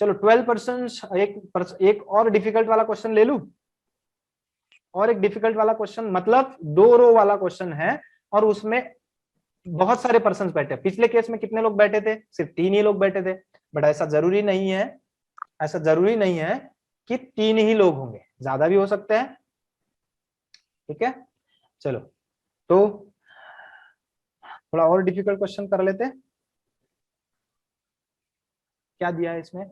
चलो 12%, एक और डिफिकल्ट वाला क्वेश्चन ले लूं, और एक डिफिकल्ट वाला क्वेश्चन, मतलब 2 रो वाला क्वेश्चन है, और उसमें बहुत सारे पर्सन बैठे। पिछले केस में कितने लोग बैठे थे, सिर्फ 3 ही लोग बैठे थे, बट ऐसा जरूरी नहीं है कि 3 ही लोग होंगे, ज्यादा भी हो सकते हैं, ठीक है। चलो तो थोड़ा और डिफिकल्ट क्वेश्चन कर लेते हैं। क्या दिया है इसमें,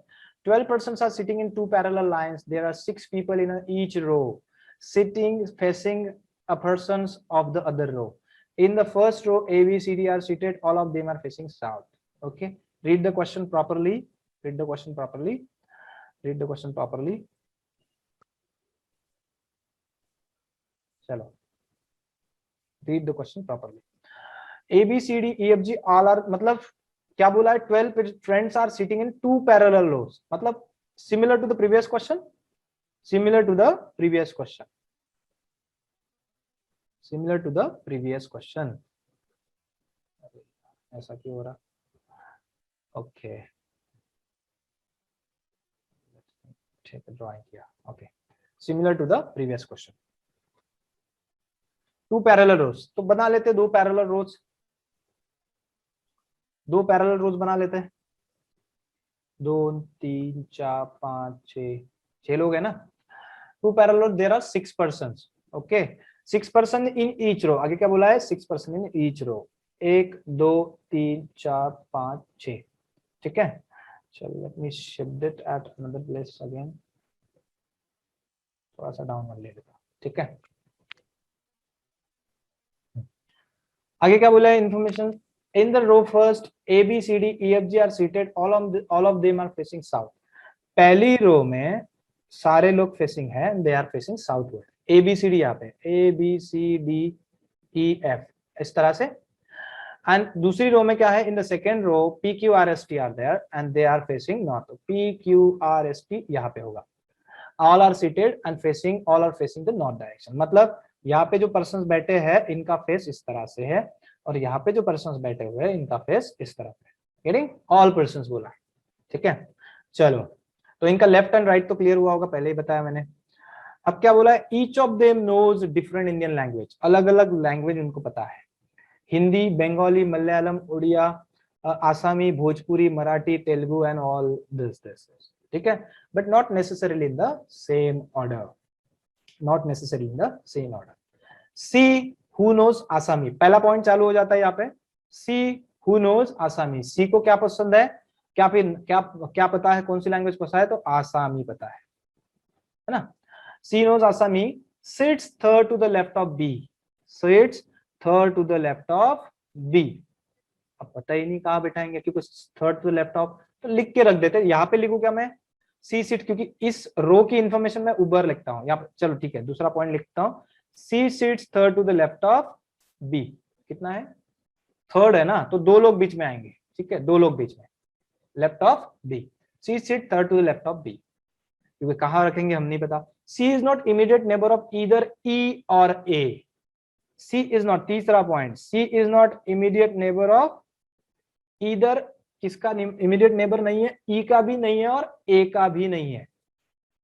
12 persons are sitting in 2 parallel lines, there are 6 people in each row sitting facing a persons of the other row. In the first row A, B, C, D are seated, all of them are facing south. Okay, read the question properly, चलो read the question properly. A, B, C, D, E, F, G all are, मतलब क्या बोला है, 12 friends are sitting in 2 parallel rows, मतलब similar to the previous question, ऐसा क्यों हो रहा, ओके ठीक है, ड्राइंग किया, okay, similar to the previous question. 2 parallel rows, तो बना लेते 2 पैरेलल रोज बना लेते हैं, 2 3 4 5 6 लोग है ना। 2 parallel, there are 6 persons, okay, 6 person in each row, आगे क्या बोला है, 6 पर्सन इन ईच रो, 1 2 3 4 5 6, ठीक है। चलो let me shift it at another place again, थोड़ा सा डाउन ले लेता हूं, ठीक है। आगे क्या बोला है information, in the row first A B C D E F G are seated, all of them are facing south. पहली रो में सारे लोग फेसिंग है, they are facing southward. A B C D यहाँ पे A B C D E F इस तरह से। एंड दूसरी रो में क्या है, in the second row P Q R S T are there and they are facing north. P Q R S T यहाँ पे होगा, all are seated and facing, all are facing the north direction. मतलब यहाँ पे जो persons बैठे हैं इनका फेस इस तरह से है, और यहाँ पे जो पर्सन्स बैठे हुए हैं इनका फेस इस तरह से। गेटिंग, ऑल पर्सन्स बोला, ठीक है। चलो, तो इनका लेफ्ट एंड राइट तो क्लियर हुआ होगा, पहले ही बताया मैंने। अब क्या बोला है, each of them knows different Indian language, अलग अलग लैंग्वेज उनको पता है, Hindi, Bengali, Malayalam, Oriya, Assamese, Bhojpuri, Marathi, Telugu and all this, ठीक है। But not necessarily in the same order, not necessary in the same order. C who knows Assamese, पहला पॉइंट चालू हो जाता है यहाँ पे। सी हु नोज आसामी, सी को क्या पसंद है, क्या क्या पता है, कौन सी लैंग्वेज पता है, तो आसामी पता है ना। C knows Assamese, sits third to the left of B, sits third to the left of B. अब पता ही नहीं कहाँ बैठाएंगे, क्योंकि third to the left of, तो लिख के रख देते। यहाँ पे लिखू क्या मैं, सी सीट, क्योंकि इस रो की इंफॉर्मेशन मैं ऊपर लिखता हूँ यहाँ पे। चलो ठीक है, दूसरा पॉइंट लिखता हूँ, C seats third to the left of B. कितना है, थर्ड है ना, तो दो लोग बीच में आएंगे, ठीक है, दो लोग बीच में, left of B. C seat third to the left of B, क्योंकि कहाँ रखेंगे हम नहीं पता। C is not immediate neighbour of either E और ए, सी इज नॉट, तीसरा point, C is not immediate neighbour of either, किसका immediate neighbour नहीं है, ई का भी नहीं है और ए का भी नहीं है,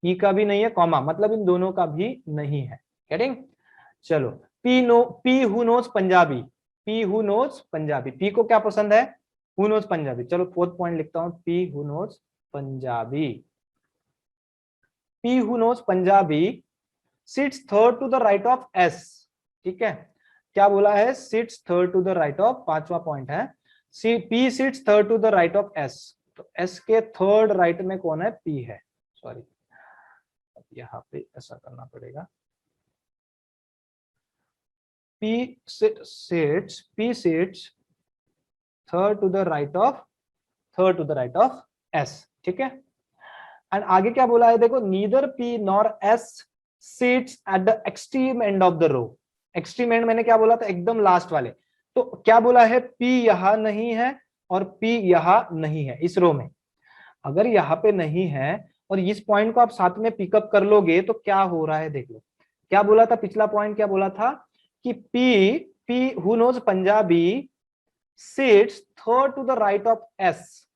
ई का भी नहीं है, कॉमा, मतलब इन दोनों का भी नहीं है। गेटिंग, चलो, P who knows Punjabi, P who knows Punjabi, P को क्या पसंद है, हु नोज पंजाबी। चलो फोर्थ पॉइंट लिखता हूं, P who knows Punjabi, P who knows Punjabi sits third to the right of S, ठीक है। क्या बोला है, sits third to the right of, पांचवा पॉइंट है, P sits third to the right of S, तो एस के थर्ड राइट में कौन है, पी है, सॉरी यहाँ पे ऐसा करना पड़ेगा, P sits third to the right of S, ठीक है। एंड आगे क्या बोला है, देखो, neither P nor S sits at the extreme end of the row। Extreme and मैंने क्या बोला था, एकदम लास्ट वाले। तो क्या बोला है, P यहां नहीं है और P यहां नहीं है इस रो में। अगर यहाँ पे नहीं है और इस पॉइंट को आप साथ में पिकअप कर लोगे तो क्या हो रहा है, देख लो। क्या बोला था पिछला पॉइंट, क्या बोला था कि P who knows Punjabi sits third to the right of S,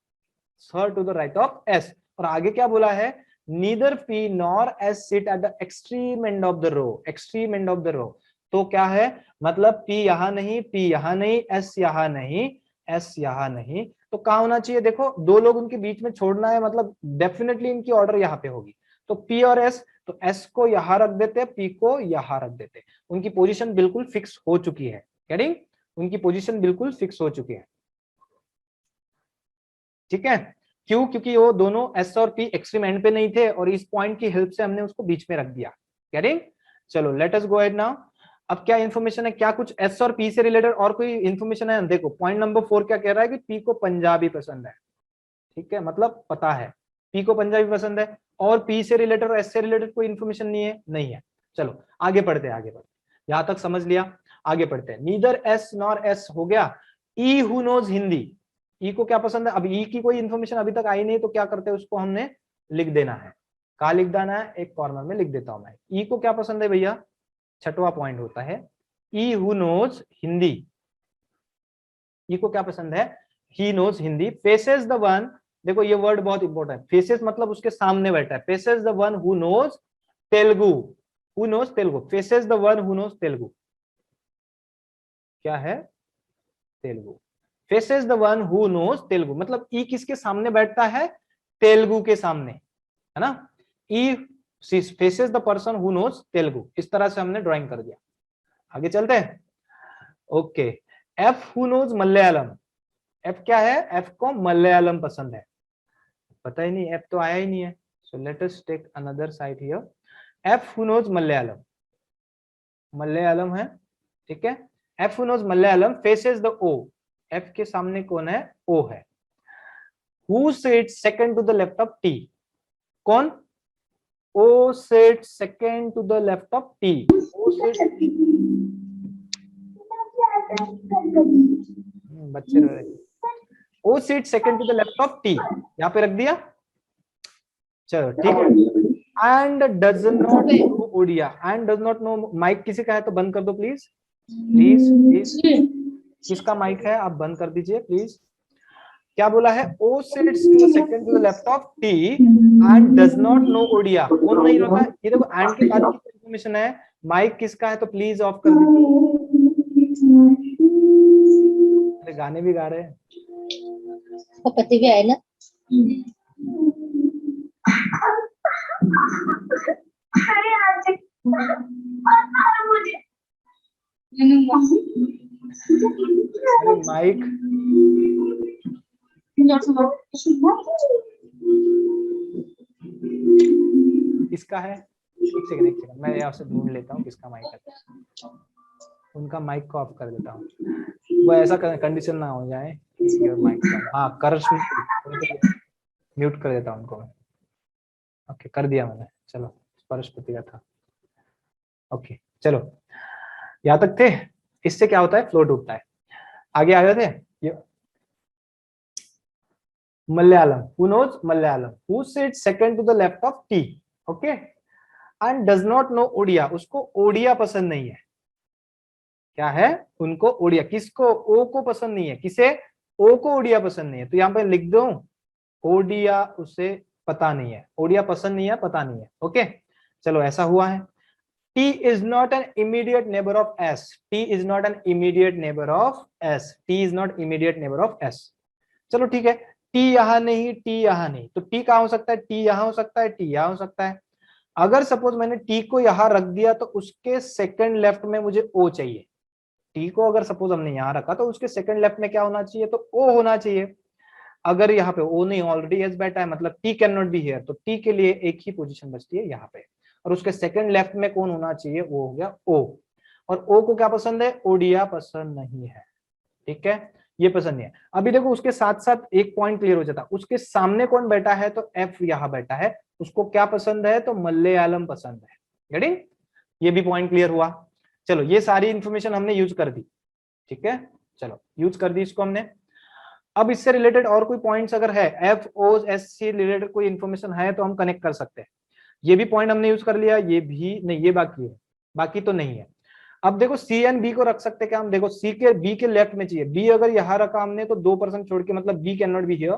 third to the right of S. और आगे क्या बोला है, neither P nor S sit at the extreme end of the row, extreme end of the row. तो क्या है, मतलब P यहां नहीं, पी यहां नहीं, एस यहां नहीं, एस यहां नहीं, तो कहां होना चाहिए, देखो दो लोग उनके बीच में छोड़ना है, मतलब डेफिनेटली इनकी ऑर्डर यहाँ पे होगी। तो पी और एस, तो एस को यहां रख देते, पी को यहां रख देते, उनकी पोजीशन बिल्कुल फिक्स हो चुकी है। गेटिंग, उनकी पोजीशन बिल्कुल फिक्स हो चुकी है, ठीक है। क्यों, क्योंकि वो दोनों एस और पी एक्सट्रीम एंड पे नहीं थे और इस पॉइंट की हेल्प से हमने उसको बीच में रख दिया। गेटिंग, चलो let us go ahead now. अब क्या इन्फॉर्मेशन है, क्या कुछ एस और पी से रिलेटेड और कोई इन्फॉर्मेशन है, देखो पॉइंट नंबर 4 क्या कह रहा है कि पी को पंजाबी पसंद है, ठीक है, मतलब पता है पी को पंजाबी पसंद है, और पी से रिलेटेड और एस से रिलेटेड कोई इन्फॉर्मेशन नहीं है। चलो आगे पढ़ते हैं, यहां तक समझ लिया, आगे पढ़ते हैं। नीदर एस नॉर एस हो गया। ई हु नोज हिंदी, ई को क्या पसंद है, अब ई की कोई इन्फॉर्मेशन अभी तक आई नहीं, तो क्या करते हैं, उसको हमने लिख देना है। कहाँ लिख देना है, एक कॉर्नर में लिख देता हूं मैं। ई को क्या पसंद है भैया, छठवां पॉइंट होता है, E who knows Hindi, E को क्या पसंद है, he knows Hindi. Faces the one, देखो ये वर्ड बहुत इंपॉर्टेंट है, फेसेस मतलब उसके सामने बैठा है, faces the one who knows Telugu, who knows Telugu, faces the one who knows Telugu, क्या है, Telugu. Faces the one who knows Telugu, मतलब ई किसके सामने बैठता है, तेलुगु के सामने, है ना। E faces the person who knows Telugu, इस तरह से हमने ड्राइंग कर दिया। आगे चलते हैं, okay. F who knows Malayalam, F क्या है, एफ को मलयालम पसंद है, पता ही नहीं, एफ तो आया ही नहीं है। So let us take another side here. F who knows Malayalam, Malayalam है, ठीक है। F who knows Malayalam faces the O, F के सामने कौन है, ओ है। Who sits second to the left of T, कौन, O sits second to the left of T, O sits, बच्चे रो रहे, O sit second to the left of T, यहाँ पे रख दिया, चलो ठीक है। And does not know Odia, and does not know, mike किसी का है तो बंद कर दो प्लीज, प्लीज प्लीज, किसका माइक है आप बंद कर दीजिए प्लीज। क्या बोला है, O sits to the second to the left of T and does not know Odia, कौन नहीं होता है, ये देखो एंड के बाद की इंफॉर्मेशन है, माइक किसका है तो प्लीज ऑफ कर दीजिए। अरे गाने भी गा रहे हैं, पति भी आए ना। अरे माइक, किसका है, एक सेकंड मैं यहाँ से ढूंढ लेता हूँ किसका माइक है, उनका माइक को ऑफ कर देता हूँ, वो ऐसा कंडीशन ना हो जाए माइक का, हाँ कर्ष म्यूट कर देता हूँ उनको मैं, ओके कर दिया मैंने, चलो परशुपति का था, ओके चलो यहाँ तक थे। इससे क्या होता है, फ्लो टूटता है। आगे आ गए थे, ये Malayalam, who knows Malayalam, who sits second to the left of T, okay, and does not know Odia, उसको ओडिया पसंद नहीं है, क्या है, उनको ओडिया, किसको, ओ को पसंद नहीं है, किसे, ओ को ओडिया पसंद नहीं है, तो यहाँ पे लिख दो ओडिया उसे पता नहीं है, ओडिया पसंद नहीं है, पता नहीं है, ओके चलो ऐसा हुआ है। T is not an immediate neighbor of S, T is not an immediate neighbor of S, T is not immediate neighbor of S, चलो ठीक है, T यहां नहीं, T यहां नहीं, तो T कहां हो सकता है, T यहां हो सकता है, T यहां हो सकता है। अगर सपोज मैंने T को यहां रख दिया तो उसके सेकंड लेफ्ट में मुझे O चाहिए, T को अगर सपोज हमने यहां रखा तो उसके सेकंड लेफ्ट में क्या होना चाहिए, तो O होना चाहिए। अगर यहाँ पे O नहीं, ऑलरेडी एस बैठा है, मतलब T can not be here, तो T के लिए एक ही पोजीशन बचती है यहाँ पे, और उसके सेकंड लेफ्ट में कौन होना चाहिए, वो हो गया O, और O को क्या पसंद है, ओडिया पसंद नहीं है, ठीक है, ये पसंद नहीं है। अभी देखो उसके साथ साथ एक पॉइंट क्लियर हो जाता, उसके सामने कौन बैठा है, तो F यहाँ बैठा है, उसको क्या पसंद है, तो मलयालम पसंद है, गेटिंग, ये भी पॉइंट क्लियर हुआ। चलो ये सारी इंफॉर्मेशन हमने यूज कर दी, ठीक है, चलो यूज कर दी इसको हमने। अब इससे रिलेटेड और कोई पॉइंट्स अगर है, एफ ओ एस से रिलेटेड कोई इंफॉर्मेशन है तो हम कनेक्ट कर सकते हैं। ये भी पॉइंट हमने यूज कर लिया, ये भी नहीं, ये बाकी है, बाकी तो नहीं है। अब देखो सी एंड बी को रख सकते हैं क्या हम, देखो सी के बी के लेफ्ट में चाहिए, बी अगर यहाँ रखा हमने तो 2% छोड़ के, मतलब B can not be here,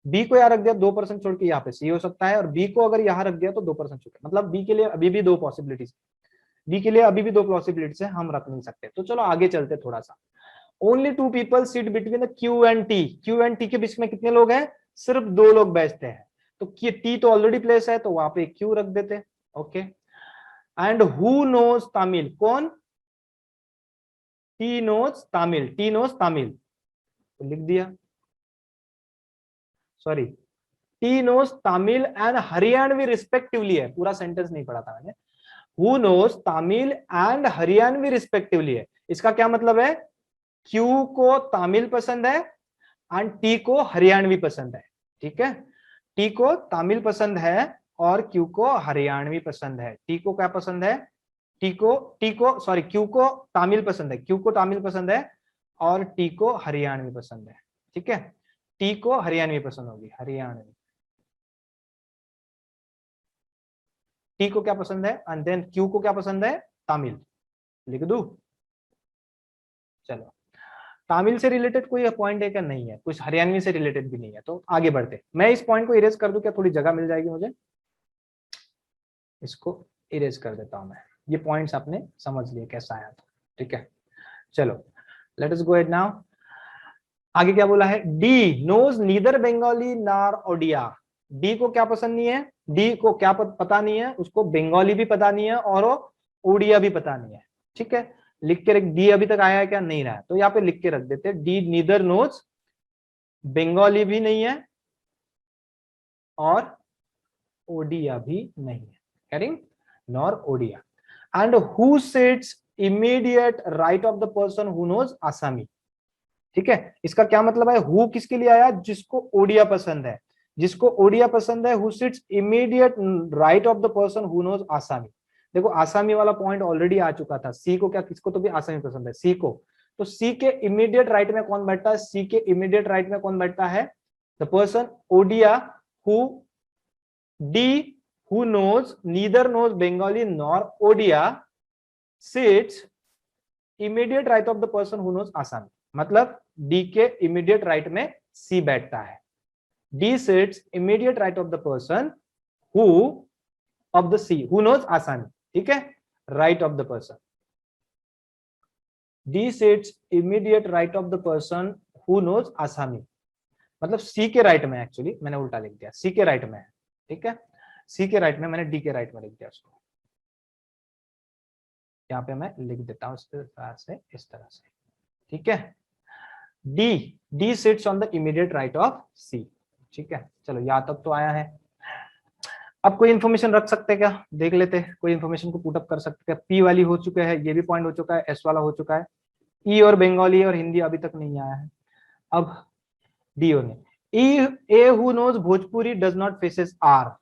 B को यहाँ रख दिया 2% छोड़ के यहाँ पे सी हो सकता है, और बी को अगर यहाँ रख दिया तो 2% छोड़ के, मतलब बी के लिए अभी भी 2 पॉसिबिलिटीज, बी के लिए अभी भी 2 पॉसिबिलिटीज है, हम रख नहीं सकते। तो चलो आगे चलते थोड़ा सा। Only 2 people sit between the Q and T, Q and T के बीच में कितने लोग हैं, सिर्फ 2 लोग बैठते हैं, तो टी तो ऑलरेडी प्लेस है तो वहां पे क्यू रख देते, okay. And who knows Tamil, कौन, T knows Tamil, T knows Tamil, तो लिख दिया, sorry, T knows Tamil and Haryanvi respectively है, पूरा सेंटेंस नहीं पढ़ा था मैंने, who knows Tamil and Haryanvi respectively है, इसका क्या मतलब है, क्यू को तमिल पसंद है एंड टी को हरियाणवी पसंद है, ठीक है, टी को तमिल पसंद है और क्यू को हरियाणवी पसंद है। टी को क्या पसंद है, टी को सॉरी क्यू को तमिल पसंद है, क्यू को तमिल पसंद है और टी को हरियाणवी पसंद है, ठीक है, टी को हरियाणवी पसंद होगी, हरियाणवी, टी को क्या पसंद है एंड देन क्यू को क्या पसंद है, तमिल, लिख दूं, चलो तमिल से रिलेटेड कोई पॉइंट है क्या, नहीं है, कुछ हरियाणवी से रिलेटेड भी नहीं है, तो आगे बढ़ते। मैं इस पॉइंट को इरेज कर दूं क्या, थोड़ी जगह मिल जाएगी मुझे, इसको इरेज कर देता हूं मैं, ये पॉइंट्स आपने समझ लिए कैसा आया था, ठीक है, चलो let us go at now. आगे क्या बोला है, डी नोज नीदर बंगाली नार ओडिया, डी को क्या पसंद नहीं है, डी को क्या पता नहीं है, उसको बंगाली भी पता नहीं है और ओडिया भी पता नहीं है, ठीक है, लिख के रख, डी अभी तक आया है क्या, नहीं रहा, तो यहाँ पे लिख के रख देते, डी नीदर नोज, बंगाली भी नहीं है और ओडिया भी नहीं है, getting? Nor Odia. And who sits immediate right of the person who knows Asami? ठीक है, इसका क्या मतलब है? हु किसके लिए आया? जिसको ओडिया पसंद है, जिसको ओडिया पसंद है, who sits immediate right of the person who knows Assamese. देखो आसामी वाला पॉइंट ऑलरेडी आ चुका था, सी को क्या, किसको तो भी आसामी पसंद है, सी को, तो सी के इमीडिएट राइट में कौन बैठता है? सी के इमीडिएट राइट में कौन बैठता है? The person Odia who D who knows neither knows Bengali nor Odia sits immediate right of the person who knows Asami। मतलब D के immediate right में C बैठता है। D sits immediate right of the person who of the C who knows Asami, ठीक है, right of the person। D sits immediate right of the person who knows Asami, मतलब C के right में, actually मैंने उल्टा लिख दिया, C के राइट में है, ठीक है, सी के राइट में, मैंने डी के राइट में लिख दिया उसको, यहाँ पे मैं लिख देता हूं इस तरह से, ठीक है। D sits on the immediate right of C, ठीक है। चलो यहाँ तक तो आया है। अब कोई इंफॉर्मेशन रख सकते हैं क्या? देख लेते हैं, कोई इंफॉर्मेशन को पुटअप कर सकते हैं। पी वाली हो चुका है, ये भी पॉइंट हो चुका है, एस वाला हो चुका है, ई और बंगाली और हिंदी अभी तक नहीं आया है। अब डी और नहीं, A who knows Bhojpuri does not faces R,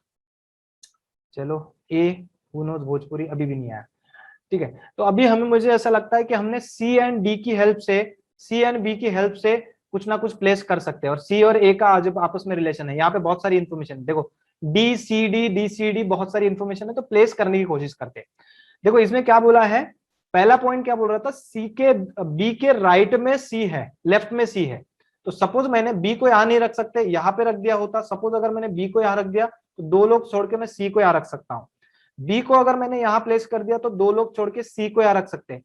चलो ए हु नोज भोजपुरी अभी भी नहीं आया, ठीक है। तो अभी हमें, मुझे ऐसा लगता है कि हमने सी एंड डी की हेल्प से, सी एंड बी की हेल्प से कुछ ना कुछ प्लेस कर सकते हैं, और सी और ए का जब आपस में रिलेशन है, यहाँ पे बहुत सारी इंफॉर्मेशन, देखो डी सी डी बहुत सारी इंफॉर्मेशन है, तो प्लेस करने की कोशिश करते हैं। देखो इसमें क्या बोला है, पहला पॉइंट क्या बोल रहा था, सी के बी के राइट में सी है, लेफ्ट में सी है, तो सपोज मैंने बी को यहां नहीं रख सकते, यहाँ पे रख दिया होता। सपोज अगर मैंने बी को यहाँ रख दिया तो दो लोग छोड़ के मैं सी को यहाँ रख सकता हूँ, बी को अगर मैंने यहाँ प्लेस कर दिया तो दो लोग छोड़ के सी को यहाँ रख सकते हैं,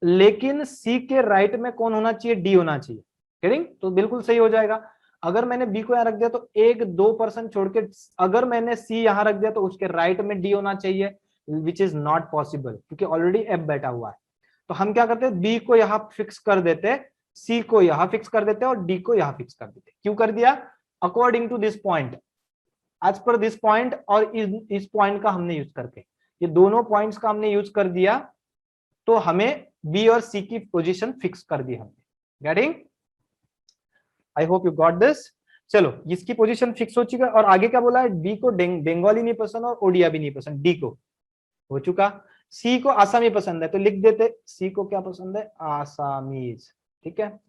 लेकिन सी के राइट में कौन होना चाहिए? डी होना चाहिए, गेटिंग? तो बिल्कुल सही हो जाएगा। अगर मैंने बी को यहाँ रख दिया तो एक दो पर्सन छोड़ के, अगर मैंने सी यहाँ रख दिया तो उसके राइट में डी होना चाहिए, विच इज नॉट पॉसिबल, क्योंकि ऑलरेडी एफ बैठा हुआ है। तो हम क्या करते हैं, बी को यहाँ फिक्स कर देते, सी को यहाँ फिक्स कर देते और डी को यहाँ फिक्स कर देते। क्यों कर दिया? According to this point, as per this point, और इस पॉइंट का हमने यूज करके, ये दोनों पॉइंट्स का हमने यूज कर दिया, तो हमें बी और सी की पोजीशन फिक्स कर दी हमने। Getting? I hope you got this. चलो इसकी पोजीशन फिक्स हो चुका है, और आगे क्या बोला है, डी को बंगाली नहीं पसंद और ओडिया भी नहीं पसंद, डी को हो चुका। सी को आसामी पसंद है, तो लिख देते सी को क्या पसंद है? आसामीज, ठीक है।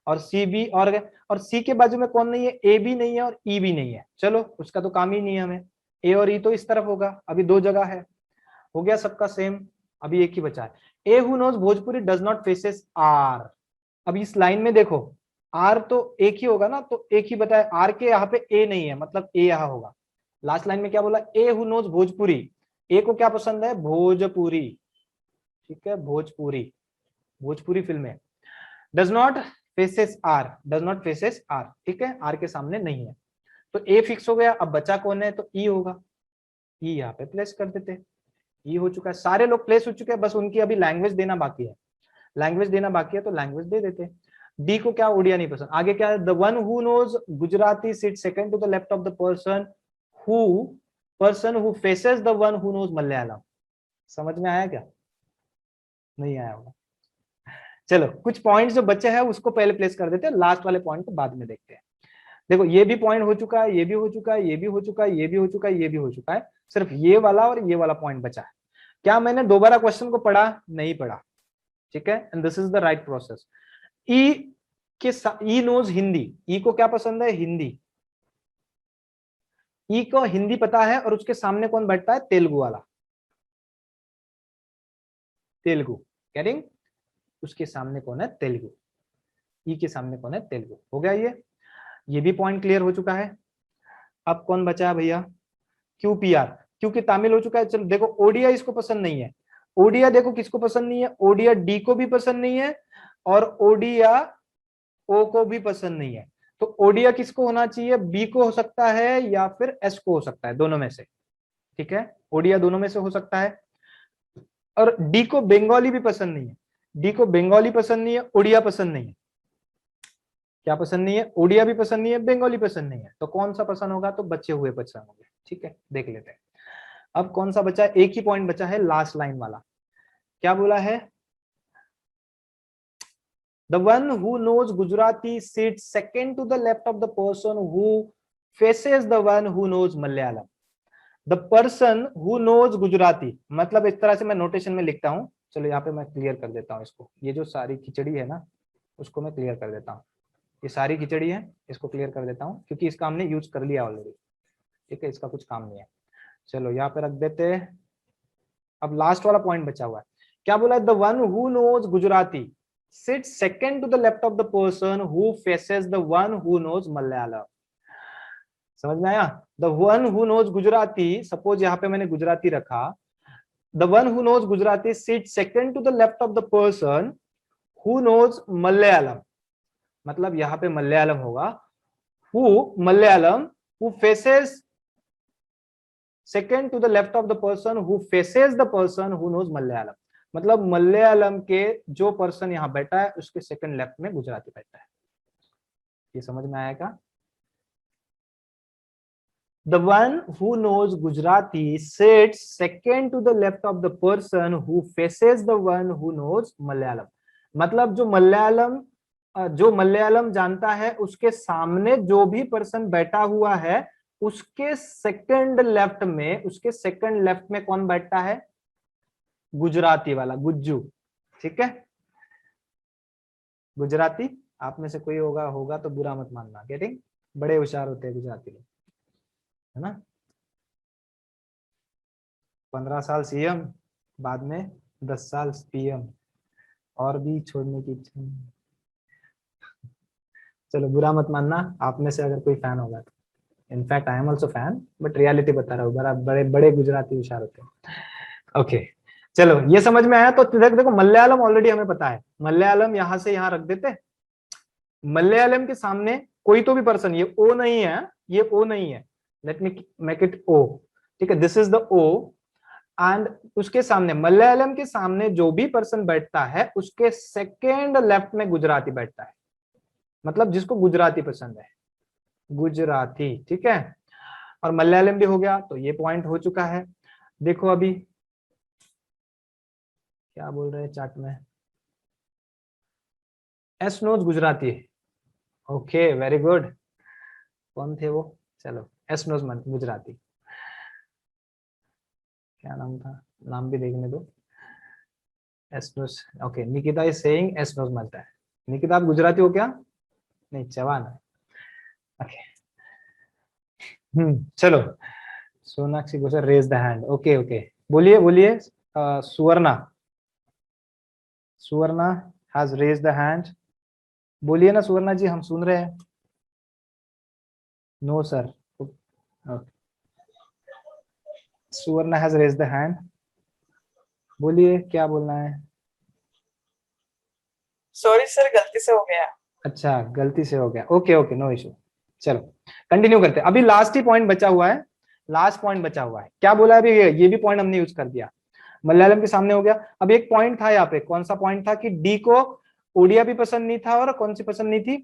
और सी भी, और सी के बाजू में कौन नहीं है? ए भी नहीं है और ई भी नहीं है, चलो उसका तो काम ही नहीं है हमें, ए और ई तो इस तरफ होगा, अभी दो जगह है, हो गया सबका सेम, अभी एक ही बचा है। A who knows Bhojpuri does not faces R. अब इस लाइन में देखो आर तो एक ही होगा ना, तो एक ही बताए, आर के यहाँ पे ए नहीं है, मतलब ए यहाँ होगा। लास्ट लाइन में क्या बोला? ए हु नोज भोजपुरी, ए को क्या पसंद है? भोजपुरी, ठीक है, भोजपुरी, भोजपुरी फिल्में। Does not faces R, does not faces R, ठीक है, आर के सामने नहीं है, तो ए फिक्स हो गया। अब बचा कौन है? तो ई होगा, ई यहाँ पे प्लेस कर देते, ई हो चुका है, सारे लोग प्लेस हो चुके हैं, बस उनकी अभी लैंग्वेज देना बाकी है, लैंग्वेज देना बाकी है, तो लैंग्वेज दे देते। डी को क्या? ओडिया नहीं पसंद। आगे क्या है? The one who knows Gujarati sit second to the left of the person who faces the one who knows Malayalam. समझ में आया क्या? नहीं आया होगा। चलो कुछ पॉइंट्स जो बचे हैं उसको पहले प्लेस कर देते हैं, लास्ट वाले पॉइंट को बाद में देखते हैं। देखो ये भी पॉइंट हो चुका है, ये भी हो चुका है, ये भी हो चुका है, ये भी हो चुका है, ये भी हो चुका है, सिर्फ ये वाला और ये वाला पॉइंट बचा है। क्या मैंने दोबारा क्वेश्चन को पढ़ा? नहीं पढ़ा, ठीक है, and this is the right process. E के ई नोज हिंदी, ई को क्या पसंद है? हिंदी, ई को हिंदी पता है, और उसके सामने कौन बैठता है? तेलुगु वाला, तेलुगु, गेटिंग? उसके सामने कौन है? तेलुगु, ई के सामने कौन है? तेलुगु। हो गया ये भी पॉइंट क्लियर हो चुका है। अब कौन बचा है भैया? क्यूपीआर, क्योंकि तामिल हो चुका है। चलो देखो ओडिया इसको पसंद नहीं है, ओडिया देखो किसको पसंद नहीं है? ओडिया डी को भी पसंद नहीं है और ओडिया ओ को भी पसंद नहीं है, तो ओडिया किसको होना चाहिए? बी को हो सकता है या फिर एस को हो सकता है, दोनों में से, ठीक है, ओडिया दोनों में से हो सकता है। और डी को बंगाली भी पसंद नहीं है, डी को बंगाली पसंद नहीं है, ओडिया पसंद नहीं है। क्या पसंद नहीं है? ओडिया भी पसंद नहीं है, बंगाली पसंद नहीं है, तो कौन सा पसंद होगा? तो बचे हुए पसंद होंगे, ठीक है, देख लेते हैं। अब कौन सा बचा है, एक ही पॉइंट बचा है, लास्ट लाइन वाला। क्या बोला है, the one who knows Gujarati sit second to the left of the person who faces the one who knows Malayalam. The person who knows Gujarati, मतलब इस तरह से मैं नोटेशन में लिखता हूं, चलो यहाँ पे मैं क्लियर कर देता हूँ इसको। ये जो सारी खिचड़ी है ना, उसको मैं क्लियर कर देता हूँ। ये सारी खिचड़ी है, इसको क्लियर कर देता हूँ, क्योंकि इसका हमने यूज कर लिया ऑलरेडी। ठीक है, इसका कुछ काम नहीं है। चलो यहाँ पे रख देते हैं। अब लास्ट वाला पॉइंट बचा हुआ है। क्या बोला है, the one who knows Gujarati sit second to the left of the person who faces the one who knows Malayalam. समझ में आया, the one who knows Gujarati, suppose यहाँ पे मैंने गुजराती रखा, the one who knows Gujarati sit second to the left of the person who knows Malayalam, मतलब यहाँ पे मलयालम होगा, who Malayalam, who faces second to the left of the person who faces the person who knows Malayalam, मतलब मलयालम के जो पर्सन यहाँ बैठा है उसके सेकंड लेफ्ट में गुजराती बैठा है। ये समझ में आएगा, the one who knows Gujarati sits second to the left of the person who faces the one who knows Malayalam, मतलब जो मलयालम जानता है उसके सामने जो भी पर्सन बैठा हुआ है उसके सेकंड लेफ्ट में कौन बैठता है, गुजराती वाला, गुज्जू। ठीक है, गुजराती, आप में से कोई होगा तो बुरा मत मानना, गेटिंग, बड़े होशियार होते हैं गुजराती लोग, है ना। 15 साल सीएम, बाद में 10 साल पीएम, और भी छोड़ने की इच्छा नहीं। चलो बुरा मत मानना, आप में से अगर कोई फैन होगा तो, in fact I am also fan, but reality बता रहा हूँ, बड़े बड़े गुजराती होशियार होते हैं। ओके चलो, ये समझ में आया। तो देखो मलयालम ऑलरेडी हमें पता है, मलयालम यहां से यहां रख देते। मलयालम के सामने कोई तो भी पर्सन, ये ओ नहीं है, ये ओ नहीं है, let me make it O. ठीक है, दिस इज द ओ, एंड उसके सामने, मलयालम के सामने जो भी पर्सन बैठता है उसके सेकेंड लेफ्ट में गुजराती बैठता है, मतलब जिसको गुजराती पसंद है, गुजराती। ठीक है, और मलयालम भी हो गया, तो ये पॉइंट हो चुका है। देखो अभी क्या बोल रहे हैं चार्ट में, S knows Gujarati, okay very good. कौन थे वो, चलो एस नोज गुजराती, क्या नाम था, नाम भी देखने दो, S knows. Okay, Nikita is saying S knows मलता है। निकिता आप गुजराती हो क्या, नहीं चवान है। ओके चलो, Sonakshi Gosar raise the hand, okay okay, बोलिए बोलिए। Suvarna, Suvarna has raise the hand, बोलिए ना सुवर्णा जी, हम सुन रहे हैं। No sir, Suvarna has raise the hand, बोलिए क्या बोलना है। सॉरी सर, गलती से हो गया। अच्छा, गलती से हो गया, ओके ओके, नो इशू। चलो कंटिन्यू करते हैं, अभी लास्ट ही पॉइंट बचा हुआ है, लास्ट पॉइंट बचा हुआ है। क्या बोला अभी, ये भी पॉइंट हमने यूज कर दिया, मलयालम के सामने हो गया। अब एक पॉइंट था यहाँ पे, कौन सा पॉइंट था कि डी को ओडिया भी पसंद नहीं था, और कौन सी पसंद नहीं थी,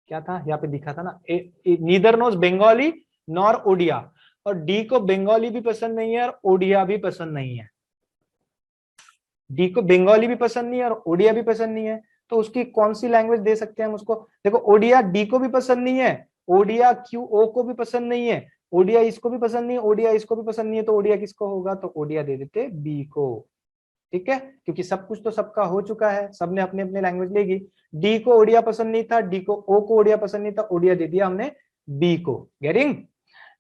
क्या था यहाँ पे दिखा था ना, neither knows Bengali nor Odia, और डी को बंगाली भी पसंद नहीं है और ओडिया भी पसंद नहीं है। डी को बंगाली भी पसंद नहीं है और ओडिया भी पसंद नहीं है, तो उसकी कौन सी लैंग्वेज दे सकते हैं हम उसको। देखो ओडिया डी को भी पसंद नहीं है, ओडिया क्यू ओ को भी पसंद नहीं है, ओडिया इसको भी पसंद नहीं है, ओडिया इसको भी पसंद नहीं है, तो ओडिया किसको होगा, तो ओडिया दे देते बी को। ठीक है, क्योंकि सब कुछ तो सबका हो चुका है, सबने अपने अपने लैंग्वेज लेगी। डी को ओडिया पसंद नहीं था, डी को ओ को ओडिया पसंद नहीं था, ओडिया दे दिया हमने बी को। गेटिंग,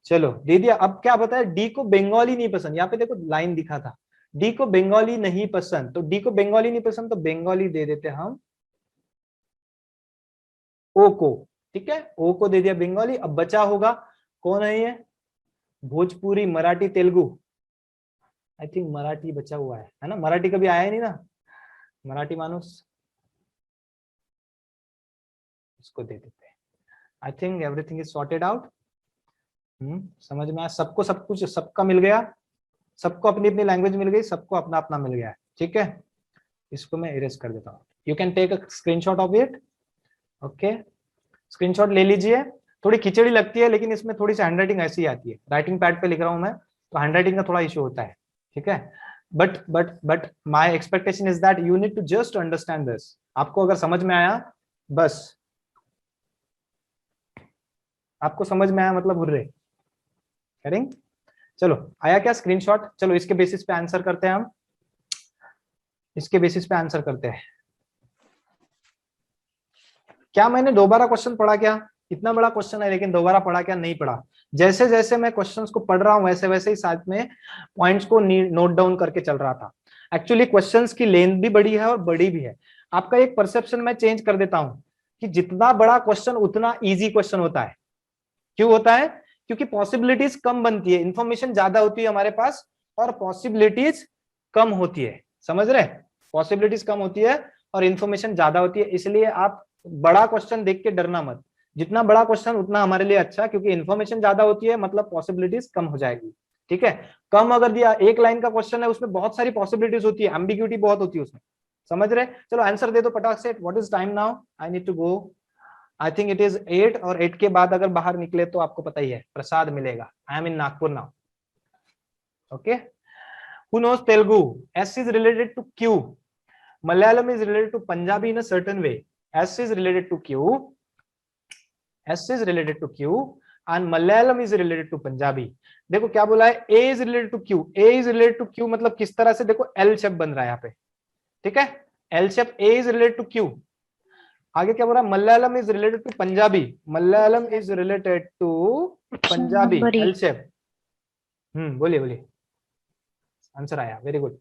चलो दे दिया। अब क्या बताया, डी को बंगाली नहीं पसंद, यहाँ पे देखो लाइन दिखा था, डी को बंगाली नहीं पसंद, तो डी को बंगाली नहीं पसंद तो बंगाली दे देते हम ओ को। ठीक है, ओ को दे दिया बंगाली। अब बचा होगा कौन है ये, भोजपुरी, मराठी, तेलुगु, आई थिंक मराठी बचा हुआ है ना, मराठी कभी आया नहीं ना, मराठी मानुस, इसको दे देते हैं। I think everything is sorted out. समझ में आया, सबको सब कुछ सबका मिल गया, सबको अपनी अपनी लैंग्वेज मिल गई, सबको अपना अपना मिल गया। ठीक है, इसको मैं इरेज कर देता हूँ, you can take a screenshot of it. Okay, screenshot ले लीजिए। थोड़ी खिचड़ी लगती है, लेकिन इसमें थोड़ी सी हैंडराइटिंग ऐसी आती है, राइटिंग पैड पे लिख रहा हूं मैं, तो हैंडराइटिंग का थोड़ा इश्यू होता है, ठीक है। But my expectation is that you need to just understand this. आपको अगर समझ में आया, बस आपको समझ में आया मतलब हुर्रे, करेंगे। चलो आया क्या स्क्रीनशॉट? चलो इसके बेसिस पे आंसर करते हैं हम, इसके बेसिस पे आंसर करते हैं। क्या मैंने दोबारा क्वेश्चन पढ़ा क्या? इतना बड़ा क्वेश्चन है लेकिन दोबारा पढ़ा क्या? नहीं पढ़ा। जैसे जैसे मैं क्वेश्चंस को पढ़ रहा हूं वैसे वैसे ही साथ में पॉइंट्स को नोट डाउन करके चल रहा था। एक्चुअली क्वेश्चंस की लेंथ भी बड़ी है और बड़ी भी है। आपका एक परसेप्शन मैं चेंज कर देता हूं कि जितना बड़ा क्वेश्चन उतना इजी क्वेश्चन होता है। क्यों होता है? क्योंकि पॉसिबिलिटीज कम बनती है, इंफॉर्मेशन ज्यादा होती है हमारे पास और पॉसिबिलिटीज कम होती है। समझ रहे? पॉसिबिलिटीज कम होती है और इंफॉर्मेशन ज्यादा होती है, इसलिए आप बड़ा क्वेश्चन देख के डरना मत। जितना बड़ा क्वेश्चन उतना हमारे लिए अच्छा, क्योंकि इंफॉर्मेशन ज्यादा होती है मतलब पॉसिबिलिटीज कम हो जाएगी, ठीक है। कम अगर दिया, एक लाइन का क्वेश्चन है उसमें बहुत सारी पॉसिबिलिटीज होती है, एम्बिग्यूटी बहुत होती है उसमें। समझ रहे? चलो आंसर दे दो पटाख से। What is time now? I need to go. I think it is 8 और 8 के बाद अगर बाहर निकले तो आपको पता ही है प्रसाद मिलेगा। I am in Nagpur now. Okay, who knows Telugu? S is related to Q, Malayalam is related to Punjabi in a certain way. S is related to Q, S is related to Q, and Malayalam is related to Punjabi. देखो क्या बोला है, A is related to Q. A is related to Q मतलब किस तरह से? देखो L shape बन रहा है यहाँ पे, ठीक है। L shape, A is related to Q. आगे क्या बोल रहा है? Malayalam is related to Punjabi. Malayalam is related to Punjabi. L shape. बोलिए बोलिए, आंसर आया, वेरी गुड।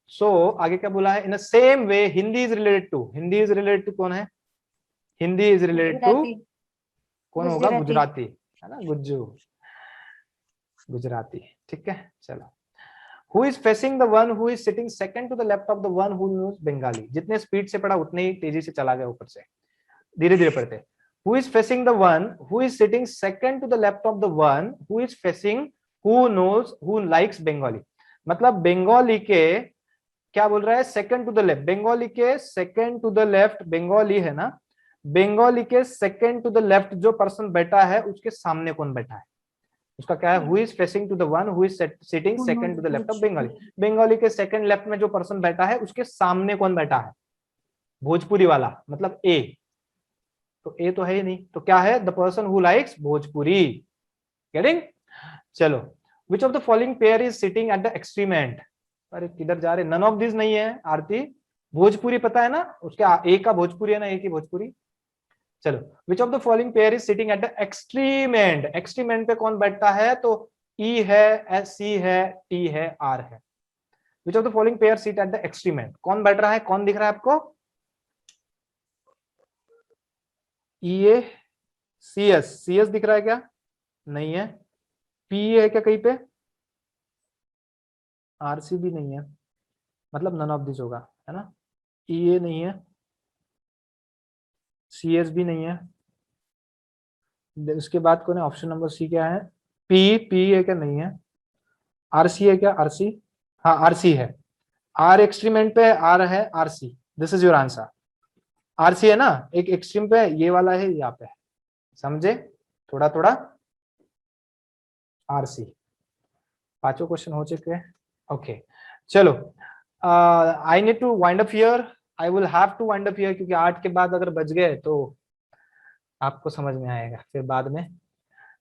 सो आगे क्या बोला है? In same way Hindi is related to, Hindi is related to कौन है? हिंदी इज रिलेटेड टू कौन होगा? गुजराती, है ना, गुज्जू, गुजराती, ठीक है। चलो, who is facing the one who is sitting second to the left of the one who knows Bengali? जितने स्पीड से पढ़ा उतने ही तेजी से चला गया ऊपर से, धीरे धीरे पढ़ते। Who is facing the one who is sitting second to the left of the one who is facing who knows who likes Bengali? मतलब बंगाली के क्या बोल रहा है? Second to the left, Bengali के second to the left, Bengali है ना, बंगाली के सेकंड टू द लेफ्ट जो पर्सन बैठा है उसके सामने कौन बैठा है? उसका क्या है? Who is facing to the one who is sitting second to the left of Bengali. Bengali के सेकंड लेफ्ट में जो पर्सन बैठा है उसके सामने कौन बैठा है? भोजपुरी वाला, मतलब ए। तो ए तो है ही नहीं, तो क्या है? The person who likes Bhojpuri. Getting? चलो, which of the following pair is sitting at the extreme end? अरे किधर जा रहे? नन ऑफ दिस नहीं है आरती। भोजपुरी पता है ना, उसके एक का भोजपुरी है ना, एक ही भोजपुरी। चलो, which of the following pair is sitting at the extreme and? Extreme and पे कौन बैठता है? तो ई है, एस सी है, टी है, आर है। विच of the following pair seat at the extreme and? कौन बैठ रहा है? कौन दिख रहा है आपको? ई ए, सी एस, सी एस दिख रहा है क्या? नहीं है। पी है क्या कहीं पे? आरसी भी नहीं है, मतलब नन ऑफ दिस होगा, है ना। ई ए नहीं है, सी एस भी नहीं है। उसके बाद कौन है? ऑप्शन नंबर सी क्या है? पी, पी है क्या? नहीं है। आरसी है क्या? आरसी, हाँ आरसी है। आर एक्सट्रीम एंड पे है, आर है, RC. This is your answer. RC है ना, एक एक्सट्रीम पे ये वाला है, यहाँ पे, समझे? थोड़ा थोड़ा आरसी। पांचों क्वेश्चन हो चुके हैं। ओके, चलो, I need to wind up here. I will have to wind up here, क्योंकि 8 के बाद अगर बच गए तो आपको समझ में आएगा, फिर बाद में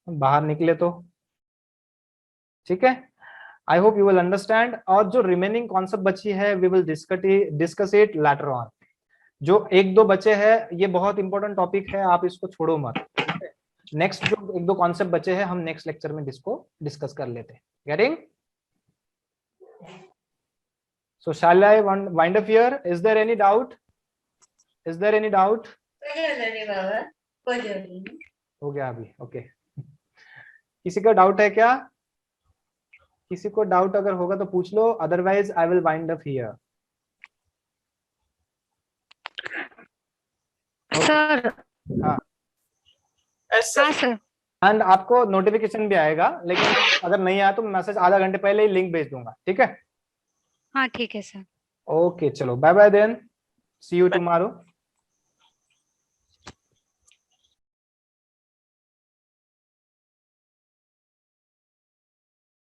बाहर निकले तो, ठीक है। I hope you will understand. और जो रिमेनिंग कॉन्सेप्ट बची है we will discuss it later on. जो एक दो बचे हैं ये बहुत इंपॉर्टेंट टॉपिक है, आप इसको छोड़ो मत। नेक्स्ट जो एक दो कॉन्सेप्ट बचे हैं हम नेक्स्ट लेक्चर में इसको डिस्कस कर लेते हैं। Getting? So shall I wind up here? Is there any doubt? Is there any doubt? हो गया अभी, ओके। किसी का डाउट है क्या? किसी को डाउट अगर होगा तो पूछ लो, otherwise I will wind up here. Sir. हाँ सर। एंड आपको नोटिफिकेशन भी आएगा, लेकिन अगर नहीं आया तो मैसेज आधा घंटे पहले ही लिंक भेज दूंगा, ठीक है? हाँ ठीक है सर। ओके, चलो bye bye then, see you tomorrow.